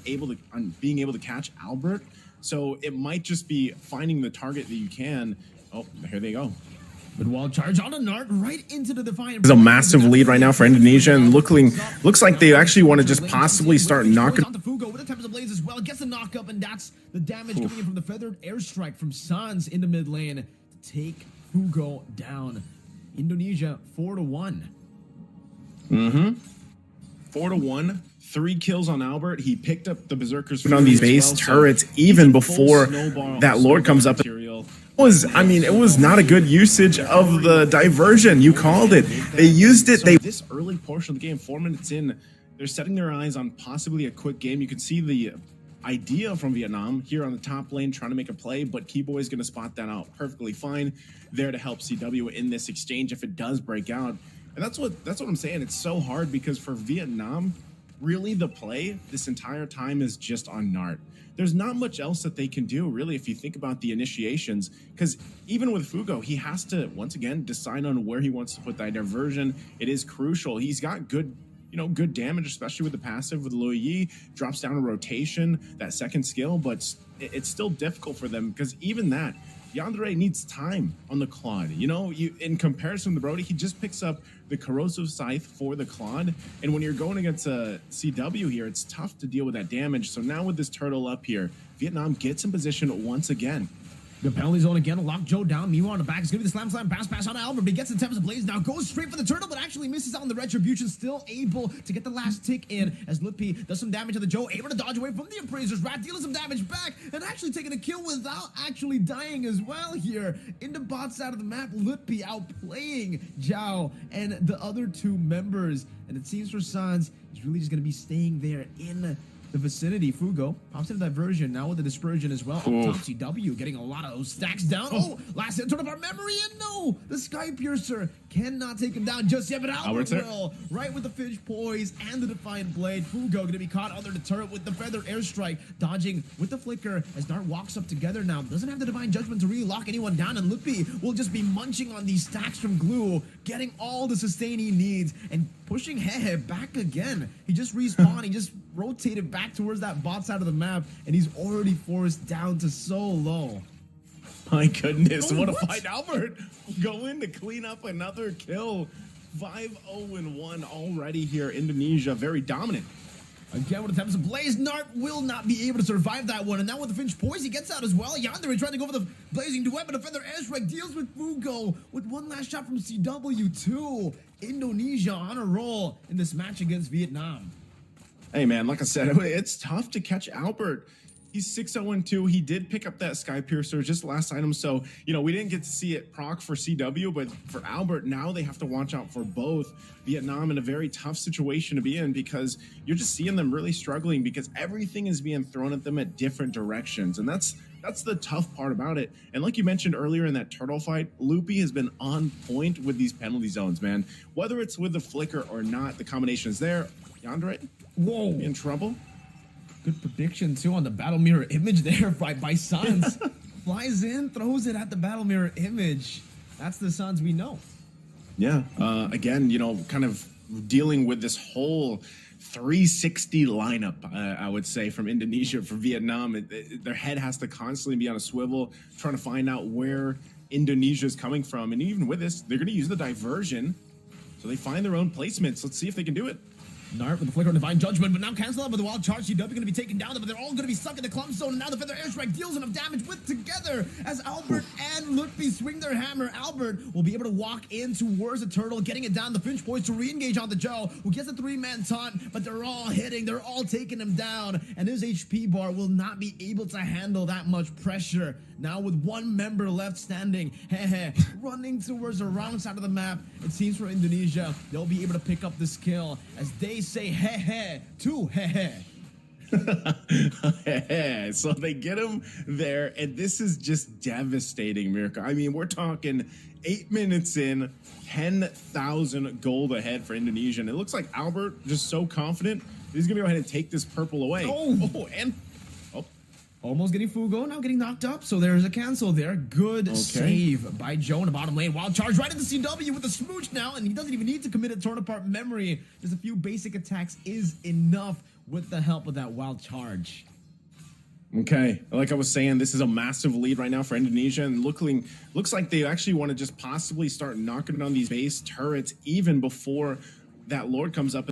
being able to catch Albert. So it might just be finding the target that you can. Oh, here they go. But wild charge on a Nart right into the Defiant. There's a massive lead right now for Indonesia, and looks like they actually want to just possibly start knocking. On to Fugo with the Tempest of Blaze as well. Gets a knock up, and that's the damage coming in from the Feathered Airstrike from Sans in the mid lane to take Fugo down. Indonesia 4-1. 4-1, 3 kills on Albert. He picked up the Berserkers on these base turrets even before that Lord comes up. It was not a good usage of the diversion. You called it. They used it. This early portion of the game, 4 minutes in, they're setting their eyes on possibly a quick game. You can see the idea from Vietnam here on the top lane trying to make a play, but Keyboy is going to spot that out perfectly fine, there to help CW in this exchange if it does break out. And that's what I'm saying. It's so hard because for Vietnam, really the play this entire time is just on Nart. There's not much else that they can do, really, if you think about the initiations, because even with Fugo, he has to, once again, decide on where he wants to put that diversion. It is crucial. He's got good damage, especially with the passive with Luo Yi, drops down a rotation, that second skill, but it's still difficult for them because even that, Yandere needs time on the Claude. In comparison to Brody, he just picks up the Corrosive Scythe for the Claude. And when you're going against a CW here, it's tough to deal with that damage. So now with this turtle up here, Vietnam gets in position once again. The penalty zone again, lock Joe down. Meanwhile on the back, it's going to be the slam pass on Albert. But he gets the Tempest of Blaze now, goes straight for the turtle, but actually misses out on the Retribution. Still able to get the last tick in as Lutfi does some damage to the Joe, able to dodge away from the Appraisers. Rat dealing some damage back and actually taking a kill without actually dying as well here. In the bot side of the map, Lutfi outplaying Zhao and the other 2 members. And it seems for Sans, he's really just going to be staying there in the vicinity. Fugo pops in diversion now with the dispersion as well. Up top, CW getting a lot of those stacks down. Last hit of our memory, and no, the Sky Piercer cannot take him down just yet, but Albert will. Right with the Finch poise and the Defiant Blade. Fugo going to be caught under the turret with the Feather Airstrike, dodging with the flicker as Nart walks up together now. Doesn't have the Divine Judgment to really lock anyone down, and Lutfi will just be munching on these stacks from Glue, getting all the sustain he needs and pushing Hehe back again. He just respawned, he just rotated back towards that bot side of the map, and he's already forced down to so low. My goodness, what a fight. Albert going to clean up another kill. 5-0-1 already here. Indonesia, very dominant. Again with the Tempest of Blaze, Nart will not be able to survive that one. And now with the Finch poise, he gets out as well. Yandere trying to go for the Blazing Duet, but the Feather Airstrike deals with Fugo with one last shot from CW2. Indonesia on a roll in this match against Vietnam. Hey man, like I said, it's tough to catch Albert. He's 6-0-2. He did pick up that Sky Piercer just last item, so we didn't get to see it proc for CW, but for Albert now they have to watch out for both. Vietnam in a very tough situation to be in because you're just seeing them really struggling because everything is being thrown at them at different directions, and that's That's the tough part about it. And like you mentioned earlier in that turtle fight, Loopy has been on point with these penalty zones, man. Whether it's with the flicker or not, the combination is there. Yandere, Whoa. in trouble. Good prediction, too, on the battle mirror image there by Sans. Flies in, throws it at the battle mirror image. That's the Sans we know. Yeah. Again, you know, kind of dealing with this whole 360 lineup, I would say, from Indonesia for Vietnam. Their head has to constantly be on a swivel, trying to find out where Indonesia is coming from. And even with this, they're going to use the diversion. So they find their own placements. Let's see if they can do it. Nart with the flicker of divine judgment, but now cancel out with the wild charge. GW going to be taken down, but they're all going to be stuck in the clump zone. And now the feather airstrike deals enough damage with together as Albert and Lutfi swing their hammer. Albert will be able to walk in towards the turtle, getting it down. The Finch boys to re-engage on the Joe, who gets a 3-man taunt, but they're all hitting. They're all taking him down, and his HP bar will not be able to handle that much pressure. Now with one member left standing, running towards the wrong side of the map. It seems for Indonesia, they'll be able to pick up this kill as they say to So they get him there, and this is just devastating, Mirka. I mean, we're talking 8 minutes in, 10,000 gold ahead for Indonesia, and it looks like Albert just so confident he's gonna go ahead and take this purple away. Almost getting Fugo, now getting knocked up, so there's a cancel there. Good save by Joe in the bottom lane. Wild charge right into CW with a smooch now, and he doesn't even need to commit a torn apart memory. Just a few basic attacks is enough with the help of that wild charge. Okay, like I was saying, this is a massive lead right now for Indonesia, and looks like they actually want to just possibly start knocking on these base turrets even before that Lord comes up.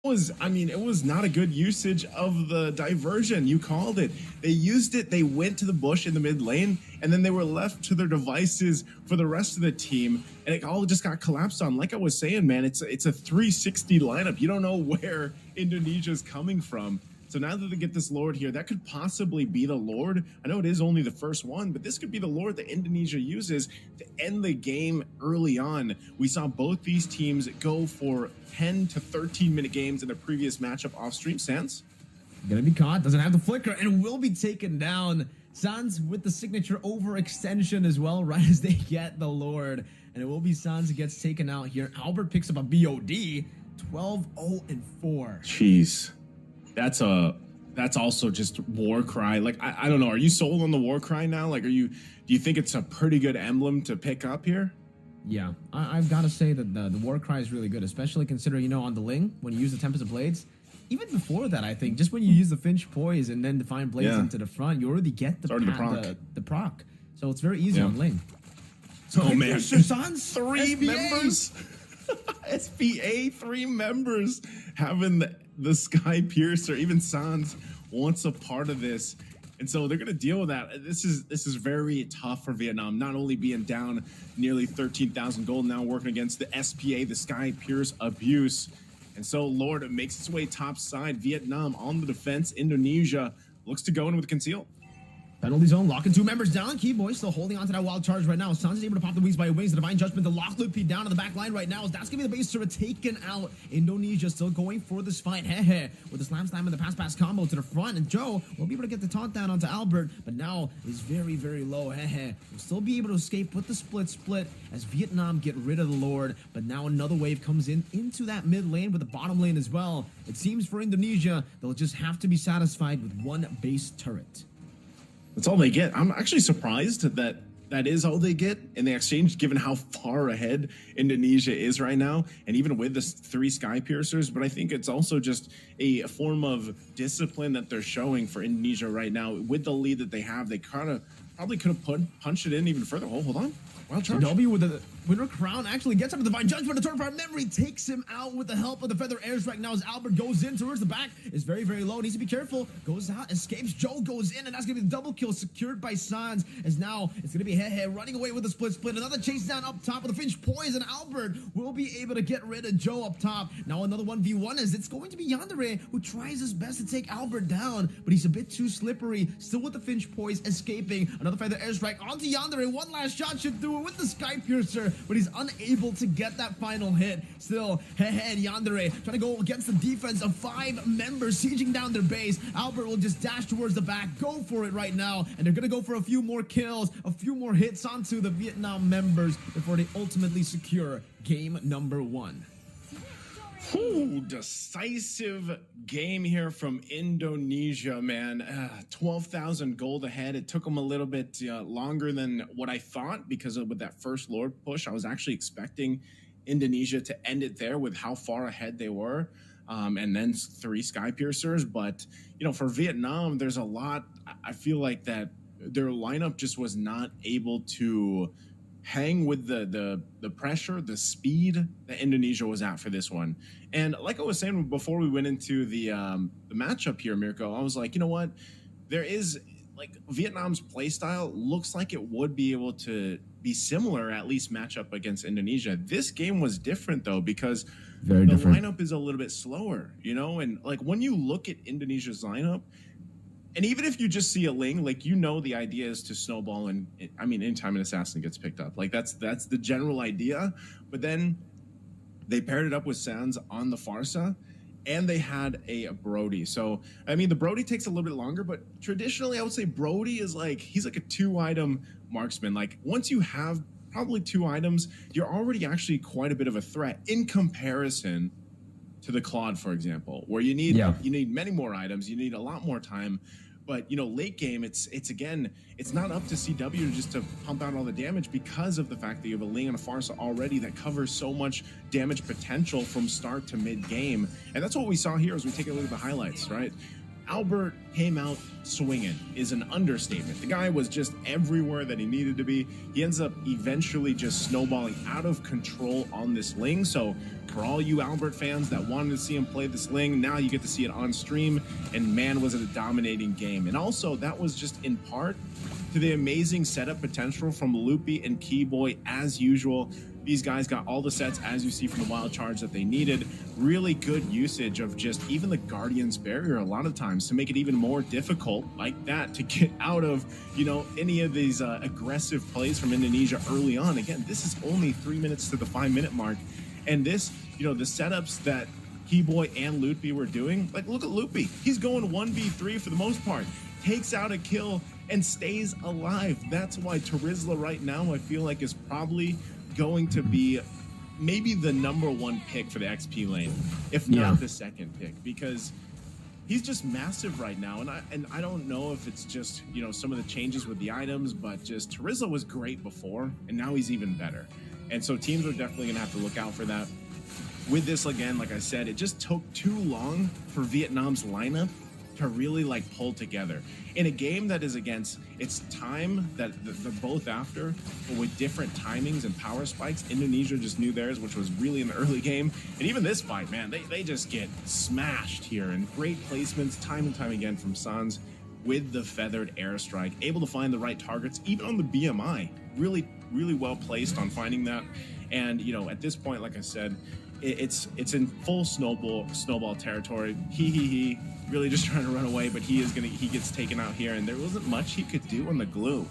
It was not a good usage of the diversion. You called it. They used it. They went to the bush in the mid lane, and then they were left to their devices for the rest of the team, and it all just got collapsed on. Like I was saying, man, it's a 360 lineup. You don't know where Indonesia's coming from. So now that they get this Lord here, that could possibly be the Lord. I know it is only the first one, but this could be the Lord that Indonesia uses to end the game early on. We saw both these teams go for 10 to 13-minute games in the previous matchup off stream. Sans? Gonna be caught, doesn't have the flicker, and will be taken down. Sans with the signature overextension as well, right as they get the Lord. And it will be Sans who gets taken out here. Albert picks up a BOD, 12-0-4. Jeez. That's also just war cry. Like, I don't know. Are you sold on the war cry now? Like, do you think it's a pretty good emblem to pick up here? Yeah, I've got to say that the war cry is really good, especially considering, on the Ling, when you use the Tempest of Blades. Even before that, I think, just when you use the Finch Poise and then Divine Blades into the front, you already get the proc. So it's very easy on Ling. So, man. Sans, 3 members. SPA, 3 members having the Sky Piercer. Even Sans wants a part of this, and so they're going to deal with that. This is very tough for Vietnam, not only being down nearly 13,000 gold, now working against the SPA, the Sky Pierce abuse. And so Lord makes its way top side. Vietnam on the defense. Indonesia looks to go in with conceal. Penalty zone, locking 2 members down. Key boy still holding on to that wild charge right now. Sans is able to pop the wings by wings. The divine judgment, the lock loop down on the back line right now. As that's gonna be the base turret taken out. Indonesia still going for this fight. With the slam and the pass combo to the front. And Joe will be able to get the taunt down onto Albert, but now is very, very low. Will still be able to escape with the split as Vietnam get rid of the Lord. But now another wave comes into that mid lane with the bottom lane as well. It seems for Indonesia, they'll just have to be satisfied with 1 base turret. That's all they get. I'm actually surprised that that is all they get in the exchange, given how far ahead Indonesia is right now, and even with the 3 Sky Piercers. But I think it's also just a form of discipline that they're showing for Indonesia right now. With the lead that they have, they probably could have punched it in even further. Hold on. Wild charge. W with the winner crown actually gets up to the divine judgment. The turn apart memory takes him out with the help of the feather airs right now as Albert goes in towards the back. Is very, very low. Needs to be careful. Goes out, escapes. Joe goes in, and that's gonna be the double kill secured by Sans. As now it's gonna be running away with the split. Another chase down up top with the Finch Poise, and Albert will be able to get rid of Joe up top. Now another 1v1 as it's going to be Yandere who tries his best to take Albert down, but he's a bit too slippery. Still with the Finch Poise escaping. Another feather airstrike onto Yandere. One last shot should do it with the Sky Piercer. but he's unable to get that final hit. Still, head Yandere trying to go against the defense of 5 members sieging down their base. Albert will just dash towards the back, go for it right now, and they're gonna go for a few more kills, a few more hits onto the Vietnam members before they ultimately secure game number 1. Ooh, decisive game here from Indonesia, man. 12,000 gold ahead. It took them a little bit longer than what I thought because with that first Lord push, I was actually expecting Indonesia to end it there with how far ahead they were. And then 3 Sky Piercers. But, you know, for Vietnam, there's a lot. I feel like that their lineup just was not able to hang with the pressure, the speed that Indonesia was at for this one. And like I was saying before we went into the matchup here, Mirko, I was like, you know what? There is, like, Vietnam's playstyle looks like it would be able to be similar, at least match up against Indonesia. This game was different, though, because the lineup is a little bit slower, you know? And, like, when you look at Indonesia's lineup, and even if you just see a Ling, like, you know, the idea is to snowball, and I mean, anytime an assassin gets picked up, like, that's the general idea. But then they paired it up with Sans on the Farsa, and they had a Brody. So, I mean, the Brody takes a little bit longer, but traditionally, I would say Brody is like, he's like a 2-item marksman. Like, once you have probably 2 items, you're already actually quite a bit of a threat in comparison to the Claude, for example, where you need many more items, you need a lot more time. But, you know, late game, it's again, it's not up to CW just to pump out all the damage because of the fact that you have a Ling and a Farsa already that covers so much damage potential from start to mid game. And that's what we saw here as we take a look at the highlights, right? Albert came out swinging is an understatement. The guy was just everywhere that he needed to be. He ends up eventually just snowballing out of control on this Ling. So for all you Albert fans that wanted to see him play this Ling, now you get to see it on stream. And man, was it a dominating game. And also that was just in part to the amazing setup potential from Mlbb and Keyboy as usual. These guys got all the sets, as you see from the wild charge, that they needed. Really good usage of just even the Guardian's Barrier a lot of times to make it even more difficult like that to get out of, you know, any of these aggressive plays from Indonesia early on. Again, this is only 3 minutes to the 5-minute mark. And this, you know, the setups that Keyboy and Mlbb were doing, like, look at Mlbb. He's going 1v3 for the most part. Takes out a kill and stays alive. That's why Terizla right now, I feel like, is probably going to be maybe the #1 pick for the XP lane, if not the second pick, because he's just massive right now. And I don't know if it's just, you know, some of the changes with the items, but just Terizla was great before, and now he's even better. And so teams are definitely going to have to look out for that. With this, again, like I said, it just took too long for Vietnam's lineup to really, like, pull together in a game that is against its time that they're both after, but with different timings and power spikes. Indonesia just knew theirs, which was really in the early game. And even this fight, man, they just get smashed here. And great placements time and time again from Sans with the feathered airstrike, able to find the right targets, even on the BMI. Really, really well placed on finding that. And, you know, at this point, like I said, it's in full snowball territory. He really just trying to run away, but he gets taken out here, and there wasn't much he could do on the glue.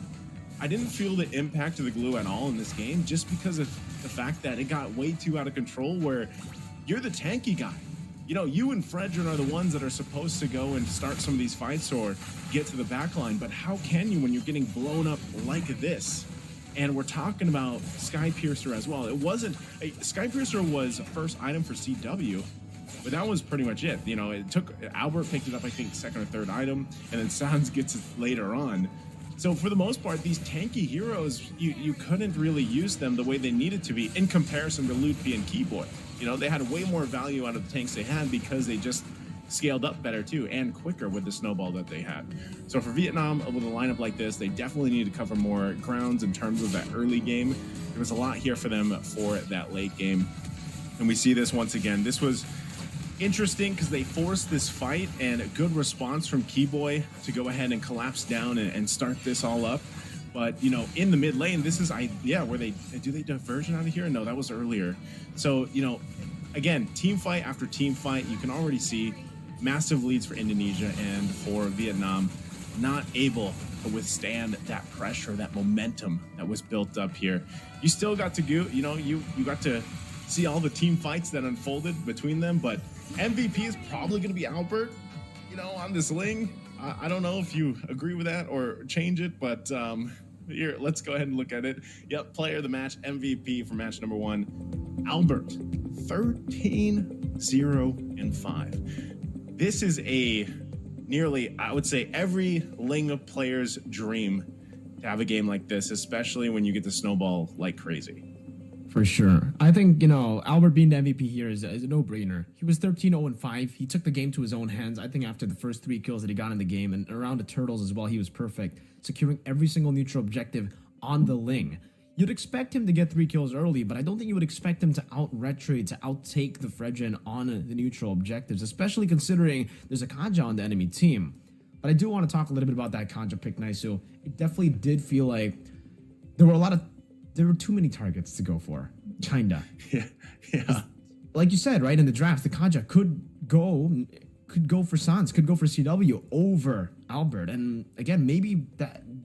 I didn't feel the impact of the glue at all in this game, just because of the fact that it got way too out of control, where you're the tanky guy. You know, you and Fredrin are the ones that are supposed to go and start some of these fights or get to the back line, but how can you when you're getting blown up like this? And we're talking about Sky Piercer as well. It wasn't, Sky Piercer was a first item for CW, but that was pretty much it. You know, it took, Albert picked it up, I think, second or third item, and then Sans gets it later on. So for the most part, these tanky heroes, you couldn't really use them the way they needed to be in comparison to Mlbb and Keyboy. You know, they had way more value out of the tanks they had because they just scaled up better too, and quicker with the snowball that they had. So for Vietnam, with a lineup like this, they definitely need to cover more grounds in terms of that early game. There was a lot here for them for that late game. And we see this once again. This was interesting because they forced this fight, and a good response from Keyboy to go ahead and collapse down and start this all up. But, you know, in the mid lane, this is, where they diversion out of here? No, that was earlier. So, you know, again, team fight after team fight, you can already see massive leads for Indonesia, and for Vietnam, not able withstand that pressure, that momentum that was built up here. You still got to go, you got to see all the team fights that unfolded between them, but MVP is probably going to be Albert, on this Ling. I don't know if you agree with that or change it, but here, let's go ahead and look at it. Yep, player of the match, MVP for match number 1, Albert, 13-0-5. This is a nearly, I would say, every Ling player's dream to have a game like this, especially when you get to snowball like crazy. For sure. I think, Albert being the MVP here is a no-brainer. He was 13-0-5. He took the game to his own hands. I think after the first 3 kills that he got in the game and around the turtles as well, he was perfect, securing every single neutral objective on the Ling. You'd expect him to get 3 kills early, but I don't think you would expect him to out-retrade, to outtake the Fredgen on the neutral objectives, especially considering there's a Kaja on the enemy team. But I do want to talk a little bit about that Kaja pick, Naisu. It definitely did feel like there were too many targets to go for. Kinda. Yeah. Like you said, right, in the draft, the Kaja could go for Sans, could go for CW over Albert. And again, maybe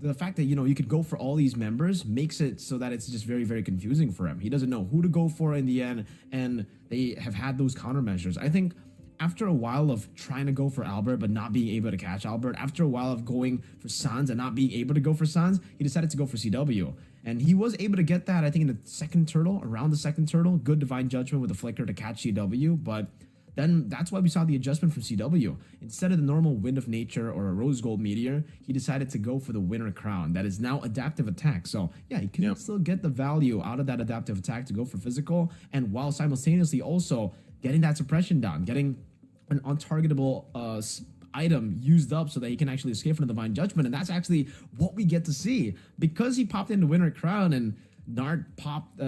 the fact that, you could go for all these members makes it so that it's just very, very confusing for him. He doesn't know who to go for in the end, and they have had those countermeasures. I think after a while of trying to go for Albert but not being able to catch Albert, after a while of going for Sans and not being able to go for Sans, he decided to go for CW. And he was able to get that, I think, in the second turtle, around the second turtle. Good Divine Judgment with a flicker to catch CW, but then that's why we saw the adjustment from CW. Instead of the normal Wind of Nature or a Rose Gold Meteor, he decided to go for the Winter Crown. That is now adaptive attack. So yeah, he can still get the value out of that adaptive attack to go for physical, and while simultaneously also getting that suppression down, getting an untargetable item used up so that he can actually escape from the Divine Judgment. And that's actually what we get to see. Because he popped into Winter Crown and Nard popped,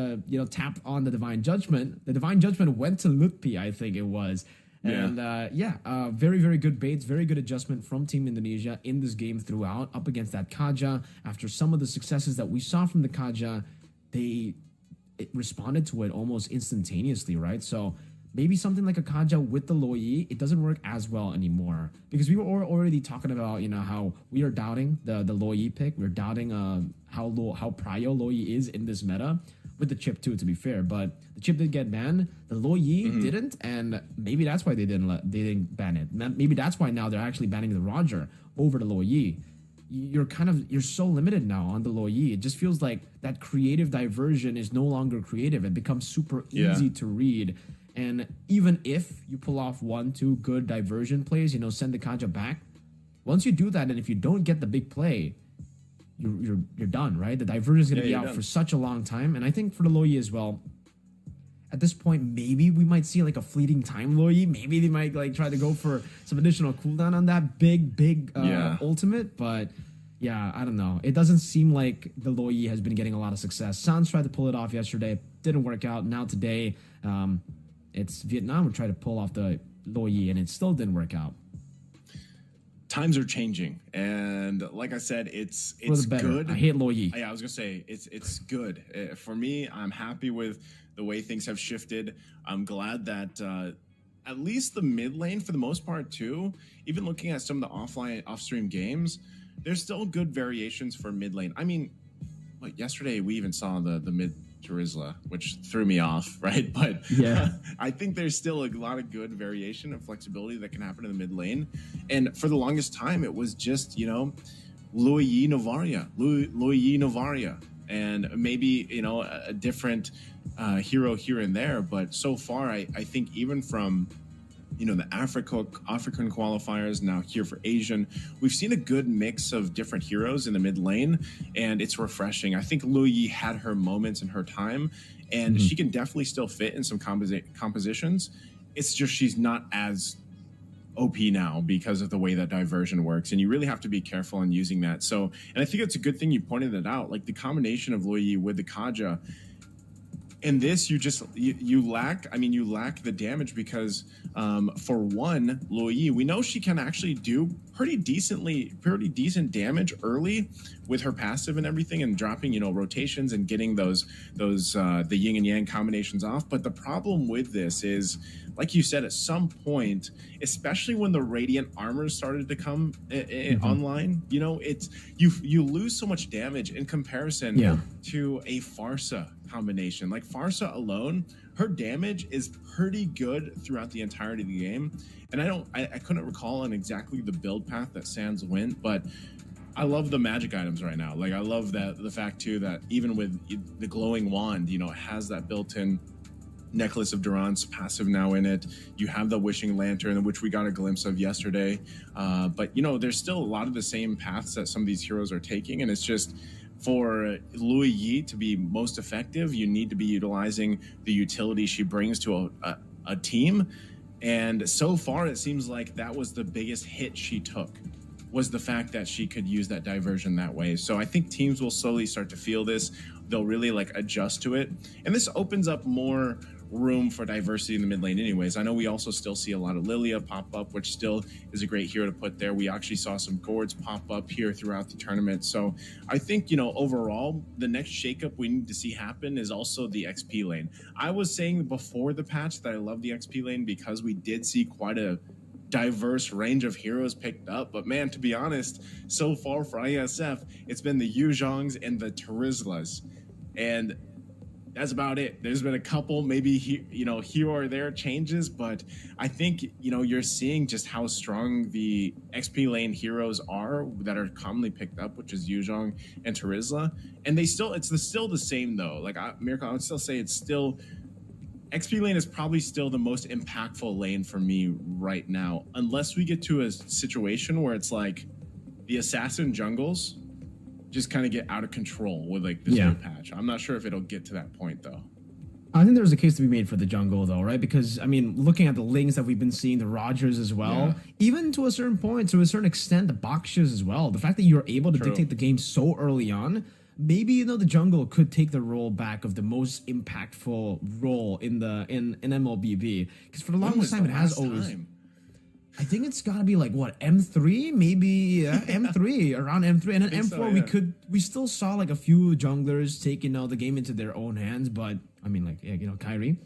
tapped on the Divine Judgment. The Divine Judgment went to Lutpi, I think it was. And very, very good baits, very good adjustment from Team Indonesia in this game throughout, up against that Kaja. After some of the successes that we saw from the Kaja, it responded to it almost instantaneously, right? So maybe something like a Kaja with the Loi, it doesn't work as well anymore. Because we were already talking about, how we are doubting the Loi pick. We're doubting how prio Loi is in this meta. With the chip too, to be fair. But the chip did get banned. The Loi didn't, and maybe that's why they didn't ban it. Maybe that's why now they're actually banning the Roger over the Loi. You're so limited now on the Loi. It just feels like that creative diversion is no longer creative. It becomes super easy to read. And even if you pull off 1-2 good diversion plays, send the Kaja back. Once you do that, and if you don't get the big play, you're done, right? The diversion is going to be out for such a long time. And I think for the Loi as well, at this point, maybe we might see like a fleeting time Loi. Maybe they might try to go for some additional cooldown on that big ultimate. But yeah, I don't know. It doesn't seem like the Loi has been getting a lot of success. Sans tried to pull it off yesterday. Didn't work out. Now today, it's Vietnam who tried to pull off the Loi, and it still didn't work out. Times are changing, and like I said, it's good. I hate Loi. Yeah, I was gonna say it's good for me. I'm happy with the way things have shifted. I'm glad that at least the mid lane, for the most part, too. Even looking at some of the off-stream games, there's still good variations for mid lane. I mean, yesterday we even saw the mid Charizla, which threw me off, right? But I think there's still a lot of good variation and flexibility that can happen in the mid lane. And for the longest time, it was just, Loi Novaria, and maybe, a different hero here and there. But so far, I think even from, the African qualifiers, now here for Asian, we've seen a good mix of different heroes in the mid lane, and it's refreshing. I think Loi had her moments in her time, and she can definitely still fit in some compositions. It's just she's not as OP now because of the way that diversion works, and you really have to be careful in using that. So, and I think it's a good thing you pointed it out, like the combination of Loi with the Kaja. In this, you lack. I mean, you lack the damage because, for one, Luoyi, we know she can actually do pretty decent damage early with her passive and everything, and dropping rotations and getting those the yin and yang combinations off. But the problem with this is, like you said, at some point, especially when the radiant armor started to come online, it's you lose so much damage in comparison to a Farsa combination. Like Farsa alone, her damage is pretty good throughout the entirety of the game. And I couldn't recall on exactly the build path that Sans went, but I love the magic items right now. Like I love the fact too that even with the glowing wand, it has that built-in Necklace of Durance passive now in it. You have the Wishing Lantern, which we got a glimpse of yesterday. But there's still a lot of the same paths that some of these heroes are taking, and it's just for Luoyi to be most effective, you need to be utilizing the utility she brings to a team. And so far, it seems like that was the biggest hit she took, was the fact that she could use that diversion that way. So I think teams will slowly start to feel this. They'll really adjust to it. And this opens up more room for diversity in the mid lane anyways. I know we also still see a lot of Lilia pop up, which still is a great hero to put there. We actually saw some Gourds pop up here throughout the tournament. So I think, overall, the next shakeup we need to see happen is also the XP lane. I was saying before the patch that I love the XP lane because we did see quite a diverse range of heroes picked up, but man, to be honest, so far for Iesf, it's been the Yuzhongs and the Terizlas, and that's about it. There's been a couple, maybe here or there changes, but I think you're seeing just how strong the XP lane heroes are that are commonly picked up, which is Yuzhong and Terizla, and it's still the same though. Like Miracle, I would still say it's still. XP lane is probably still the most impactful lane for me right now, unless we get to a situation where it's like the assassin jungles just kind of get out of control with this new patch. I'm not sure if it'll get to that point though. I think there's a case to be made for the jungle though, right? Because I mean, looking at the links that we've been seeing, the Rogers as well, even to a certain point, to a certain extent, the Bakshas as well. The fact that you're able to dictate the game so early on, maybe the jungle could take the role back of the most impactful role in Mlbb, because for the longest time it has always. I think it's got to be M3, maybe M3 around M3, and then M4 we still saw a few junglers taking the game into their own hands, but I mean Kyrie.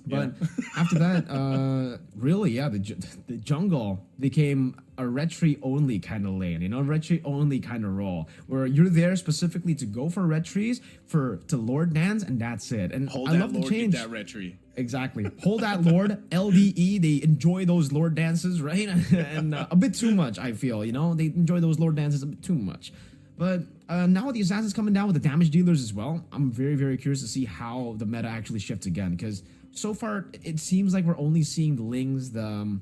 But after that, really, the jungle became a retreat only kind of lane, retreat only kind of role where you're there specifically to go for retreats, to Lord dance, and that's it. And hold I that love Lord, the change. Get that retreat. Exactly. Hold that Lord, LDE. They enjoy those Lord dances, right? And a bit too much, I feel. They enjoy those Lord dances a bit too much. But now with the assassins coming down with the damage dealers as well, I'm very, very curious to see how the meta actually shifts again, because so far it seems like we're only seeing the Lings, the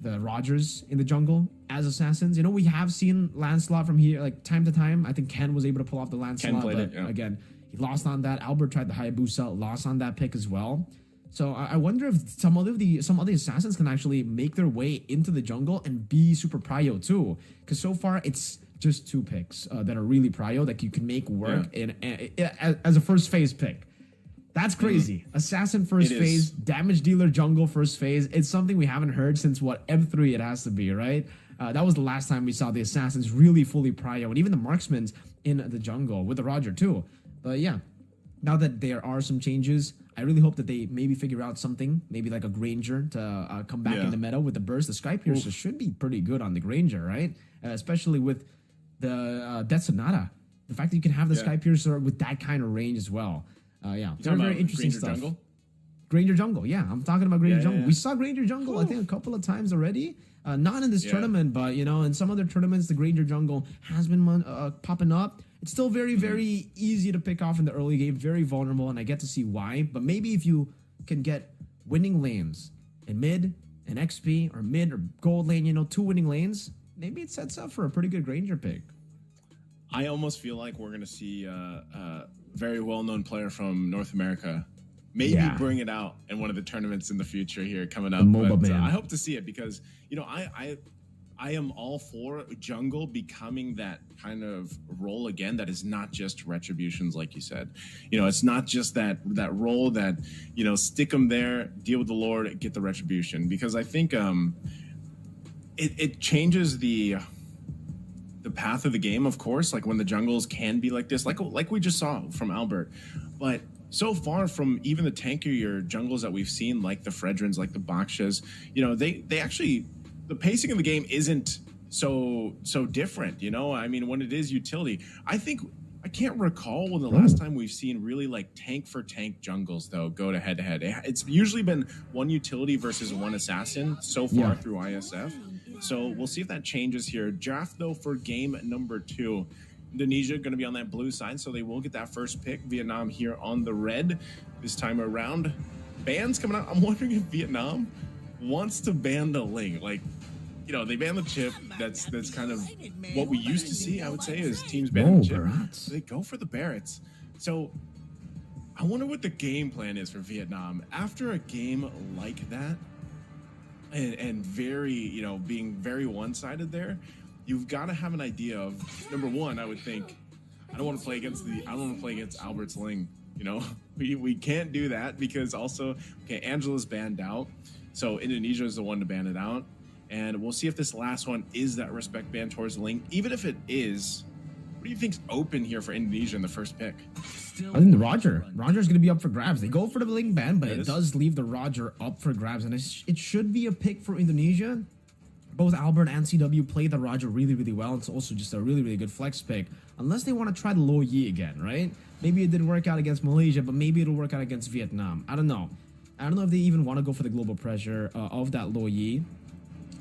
Rogers in the jungle as assassins. We have seen Lancelot from here time to time. I think Ken was able to pull off the Lancelot, but again, he lost on that. Albert tried the Hayabusa, lost on that pick as well. So I wonder if some other assassins can actually make their way into the jungle and be super prio too, because so far it's just two picks that are really prio that you can make work as a first phase pick. That's crazy. Assassin first phase, damage dealer jungle first phase. It's something we haven't heard since M3 it has to be, right? That was the last time we saw the assassins really fully prio, and even the marksmen in the jungle with the Roger too. But yeah, now that there are some changes, I really hope that they maybe figure out something, maybe like a Granger to come back in the meta with the burst. The Sky Piercer should be pretty good on the Granger, right? Especially with the Death Sonata. The fact that you can have the Sky Piercer with that kind of range as well. Very interesting Granger stuff. Jungle? Granger Jungle, yeah. I'm talking about Granger Jungle. We saw Granger Jungle, I think, a couple of times already. Not in this tournament, but, in some other tournaments, the Granger Jungle has been popping up. It's still very, very easy to pick off in the early game, very vulnerable, and I get to see why. But maybe if you can get winning lanes in mid and XP, or mid or gold lane, 2 winning lanes, maybe it sets up for a pretty good Granger pick. I almost feel like we're going to see a very well-known player from North America maybe bring it out in one of the tournaments in the future here coming up. Mlbb, but man. I hope to see it because, I am all for jungle becoming that kind of role again that is not just retributions, like you said. You know, it's not just that role that, you know, stick them there, deal with the Lord, get the retribution. Because I think it changes the path of the game, of course, like when the jungles can be like this, like we just saw from Albert. But so far from even the tankier jungles that we've seen, like the Fredrins, like the Bakshas, you know, they actually, the pacing of the game isn't so different, you know? I mean, when it is utility, I can't recall when the last time we've seen really like tank for tank jungles though go to head to head. It's usually been one utility versus one assassin so far through Iesf. So we'll see if that changes here. Draft though for game number 2. Indonesia going to be on that blue side, so they will get that first pick. Vietnam here on the red this time around. Bans coming out. I'm wondering if Vietnam wants to ban the Ling. Like, you know, they ban the chip. That's kind of what we used to see, I would say, is teams ban the chip. So they go for the Barretts. So I wonder what the game plan is for Vietnam. After a game like that, and very, you know, being very one-sided there, you've got to have an idea of, number one, I would think, I don't want to play against Albert's Ling. You know, we can't do that because also, okay, Angela's banned out. So Indonesia is the one to ban it out. And we'll see if this last one is that respect ban towards the Ling. Even if it is, what do you think's open here for Indonesia in the first pick? I think the Roger's going to be up for grabs. They go for the Ling ban, but it does leave the Roger up for grabs. And it should be a pick for Indonesia. Both Albert and CW played the Roger really, really well. It's also just a really, really good flex pick. Unless they want to try the Lo Yi again, right? Maybe it didn't work out against Malaysia, but maybe it'll work out against Vietnam. I don't know. I don't know if they even want to go for the global pressure of that Lo Yi.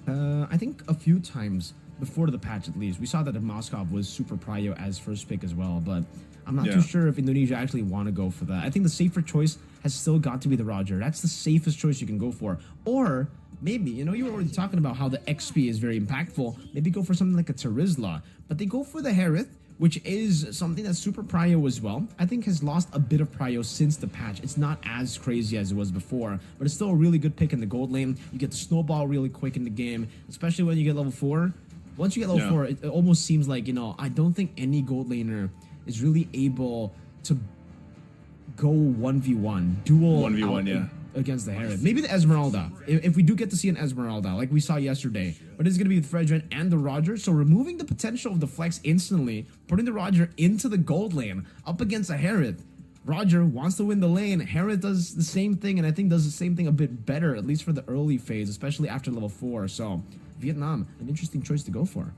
I think a few times before the patch, at least, we saw that Moskov was super prio as first pick as well, but I'm not too sure if Indonesia actually want to go for that. I think the safer choice has still got to be the Roger. That's the safest choice you can go for. Or maybe, you know, you were already talking about how the XP is very impactful. Maybe go for something like a Terizla, but they go for the Harith, which is something that's super prio as well. I think has lost a bit of prio since the patch. It's not as crazy as it was before, but it's still a really good pick in the gold lane. You get the snowball really quick in the game, especially when you get level 4. Once you get level 4, it almost seems like, you know, I don't think any gold laner is really able to go 1v1, duel 1v1, against the Harith. Maybe the Esmeralda, if we do get to see an Esmeralda, like we saw yesterday. But it's going to be with Fredrin and the Roger, so removing the potential of the flex instantly, putting the Roger into the gold lane, up against a Harith. Roger wants to win the lane, Harith does the same thing, and I think does the same thing a bit better, at least for the early phase, especially after level 4. So, Vietnam, an interesting choice to go for.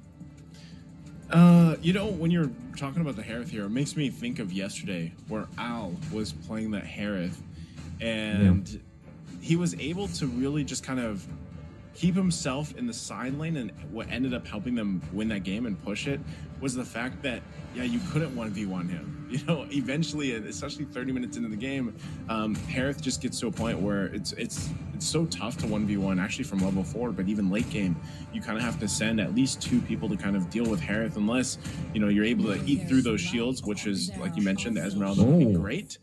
You know, when you're talking about the Harith here, it makes me think of yesterday where Al was playing that Harith, and he was able to really just kind of keep himself in the side lane, and what ended up helping them win that game and push it was the fact that, you couldn't 1v1 him. You know, eventually, especially 30 minutes into the game, Harith just gets to a point where it's so tough to 1v1 actually from level 4, but even late game, you kind of have to send at least 2 people to kind of deal with Harith unless, you know, you're able to eat through those shields, which is, like you mentioned, the Esmeralda would be great.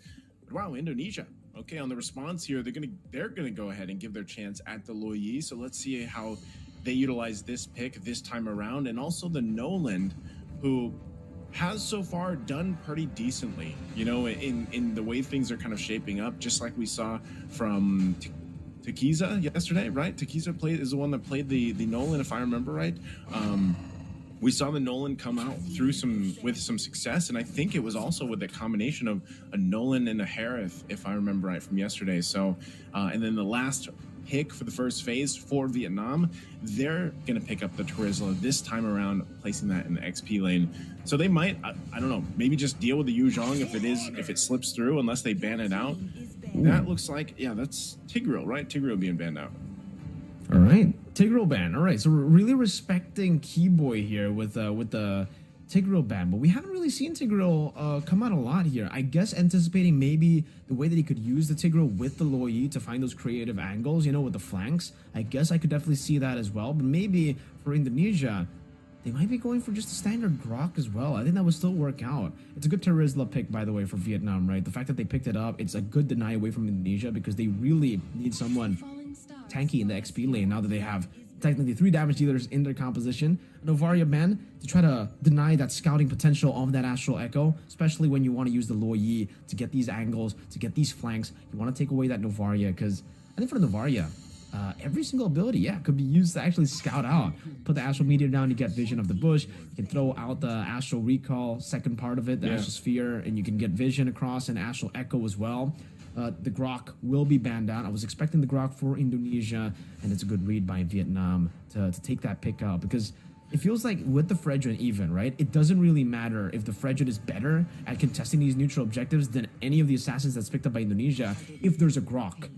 But wow, Indonesia. Okay, on the response here, they're gonna go ahead and give their chance at the Lo Yi. So let's see how they utilize this pick this time around, and also the Noland, who has so far done pretty decently, you know, in the way things are kind of shaping up, just like we saw from Tekiza yesterday, right? Tekiza is the one that played the Nolan, if I remember right. We saw the Nolan come out with some success, and I think it was also with a combination of a Nolan and a Harith, if I remember right from yesterday. So, and then the last pick for the first phase for Vietnam, they're going to pick up the Terizla this time around, placing that in the XP lane. So they might, I don't know, maybe just deal with the Yu Zhong if it slips through, unless they ban it out. That looks like, that's Tigreal, right? Tigreal being banned out. All right, Tigreal ban. All right, so we're really respecting Keyboy here with the Tigreal ban, but we haven't really seen Tigreal come out a lot here. I guess anticipating maybe the way that he could use the Tigreal with the Lo Yi to find those creative angles, you know, with the flanks. I guess I could definitely see that as well, but maybe for Indonesia, they might be going for just a standard Grok as well. I think that would still work out. It's a good Terizla pick, by the way, for Vietnam, right? The fact that they picked it up, it's a good deny away from Indonesia because they really need someone tanky in the XP lane now that they have technically 3 damage dealers in their composition. Novaria ban to try to deny that scouting potential of that Astral Echo, especially when you want to use the Luo Yi to get these angles, to get these flanks. You want to take away that Novaria, because I think for the Novaria, every single ability, yeah, could be used to actually scout out. Put the Astral Meteor down, you get vision of the bush. You can throw out the Astral Recall, second part of it, the Astral Sphere, and you can get vision across and Astral Echo as well. The Grok will be banned out. I was expecting the Grok for Indonesia, and it's a good read by Vietnam to take that pick up, because it feels like with the Fredrin even, right, it doesn't really matter if the Fredrin is better at contesting these neutral objectives than any of the assassins that's picked up by Indonesia if there's a Grok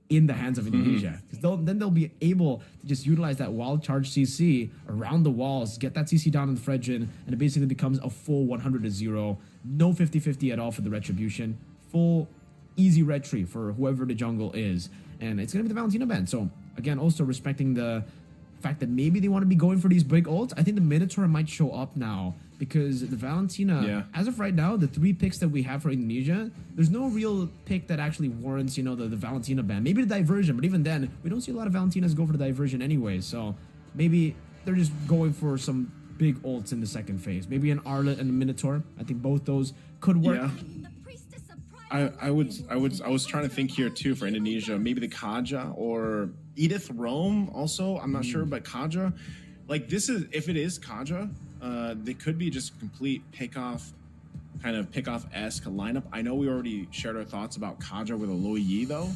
in the hands of Indonesia, because then they'll be able to just utilize that wild charge CC around the walls, get that CC down in the Fredrin, and it basically becomes a full 100-0, no 50-50 at all for the Retribution, full easy retry for whoever the jungle is, and it's gonna be the Valentina ban. So again, also respecting the fact that maybe they want to be going for these big ults. I think the Minotaur might show up now, because the Valentina, as of right now, the 3 picks that we have for Indonesia, there's no real pick that actually warrants, you know, the Valentina ban. Maybe the Diversion, but even then, we don't see a lot of Valentinas go for the Diversion anyway, so maybe they're just going for some big ults in the second phase. Maybe an Arlet and a Minotaur. I think both those could work. Yeah. I was trying to think here too for Indonesia, maybe the Kaja or Edith Rome also. I'm not sure, but Kaja, like this is, if it is Kaja, they could be just a complete pick-off, kind of pick-off-esque lineup. I know we already shared our thoughts about Kaja with a Luo Yi though,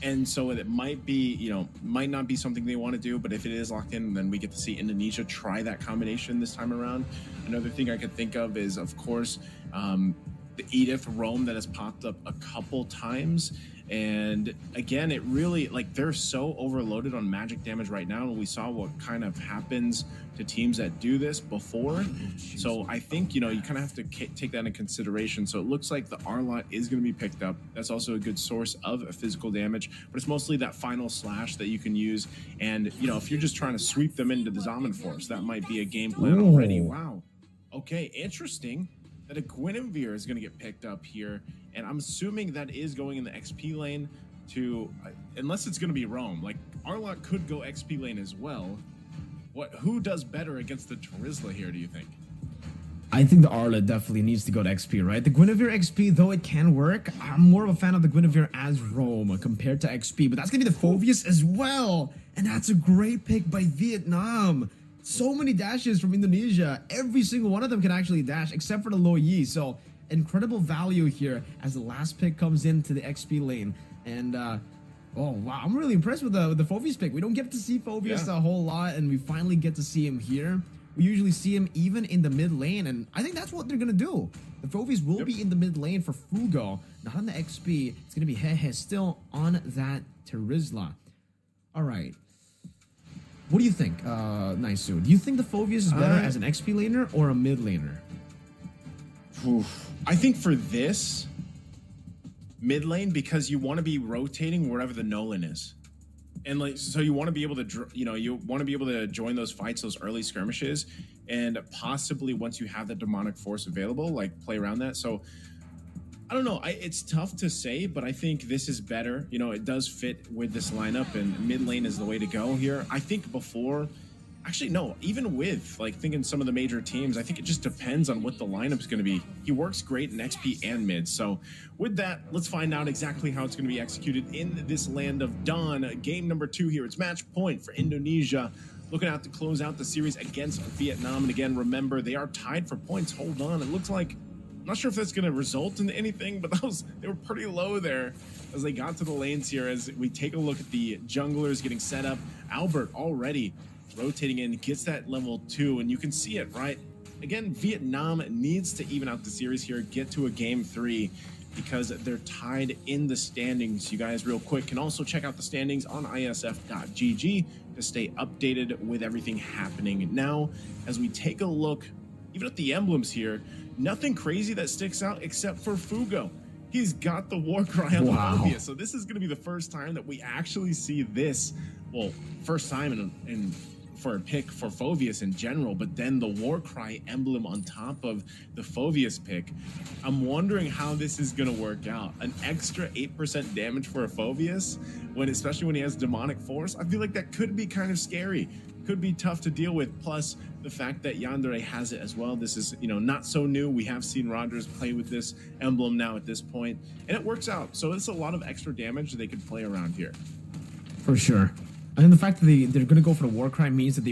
and so it might be, you know, might not be something they want to do, but if it is locked in, then we get to see Indonesia try that combination this time around. Another thing I could think of is, of course, the Edith Rome that has popped up a couple times, and again, it really, like, they're so overloaded on magic damage right now, and we saw what kind of happens to teams that do this before. So I think, you know, you kind of have to take that into consideration. So it looks like the Arlot is going to be picked up. That's also a good source of physical damage, but it's mostly that final slash that you can use. And, you know, if you're just trying to sweep them into the Zaman Force, that might be a game plan already. Wow. Okay, interesting that a Guinevere is going to get picked up here, and I'm assuming that is going in the XP lane to, unless it's going to be Rome. Like, Arlot could go XP lane as well. Who does better against the Terizla here, do you think? I think the Arlet definitely needs to go to XP, right? The Guinevere XP, though it can work, I'm more of a fan of the Guinevere as Rome compared to XP, but that's going to be the Phoveus as well, and that's a great pick by Vietnam. So many dashes from Indonesia. Every single one of them can actually dash, except for the Luo Yi. So incredible value here as the last pick comes into the XP lane. And oh wow, I'm really impressed with the Phoveus pick. We don't get to see Phoveus a whole lot, and we finally get to see him here. We usually see him even in the mid lane, and I think that's what they're gonna do. The Phoveus will be in the mid lane for Fugo, not on the XP. It's gonna be Hehe still on that Terizla. All right. What do you think, Naisu? Do you think the Phoveus is better as an XP laner or a mid laner? I think for this, mid lane, because you want to be rotating wherever the Nolan is. And like, so you want to be able to, you know, you want to be able to join those fights, those early skirmishes, and possibly once you have the demonic force available, like play around that. So I don't know. It's tough to say, but I think this is better. You know, it does fit with this lineup, and mid lane is the way to go here. I think before, actually, no, even with, like, thinking some of the major teams, I think it just depends on what the lineup's going to be. He works great in XP and mid. So with that, let's find out exactly how it's going to be executed in this land of Dawn. Game number 2 here. It's match point for Indonesia, looking out to close out the series against Vietnam. And again, remember, they are tied for points. Hold on. It looks like, I'm not sure if that's going to result in anything, but they were pretty low there as they got to the lanes here. As we take a look at the junglers getting set up, Albert already rotating in, gets that level 2, and you can see it, right? Again, Vietnam needs to even out the series here, get to a game 3, because they're tied in the standings. You guys, real quick, can also check out the standings on isf.gg to stay updated with everything happening now. As we take a look even at the emblems here, nothing crazy that sticks out except for Fugo. He's got the war cry on the Phoveus. So this is going to be the first time that we actually see this. Well, first time in for a pick for Phoveus in general, but then the Warcry emblem on top of the Phoveus pick. I'm wondering how this is going to work out. An extra 8% damage for a Phoveus, especially when he has Demonic Force. I feel like that could be kind of scary. Could be tough to deal with. Plus the fact that Yandere has it as well. This is, not so new. We have seen Rogers play with this emblem now at this point, and it works out. So it's a lot of extra damage they could play around here. For sure. And the fact that they're going to go for the Warcry means that they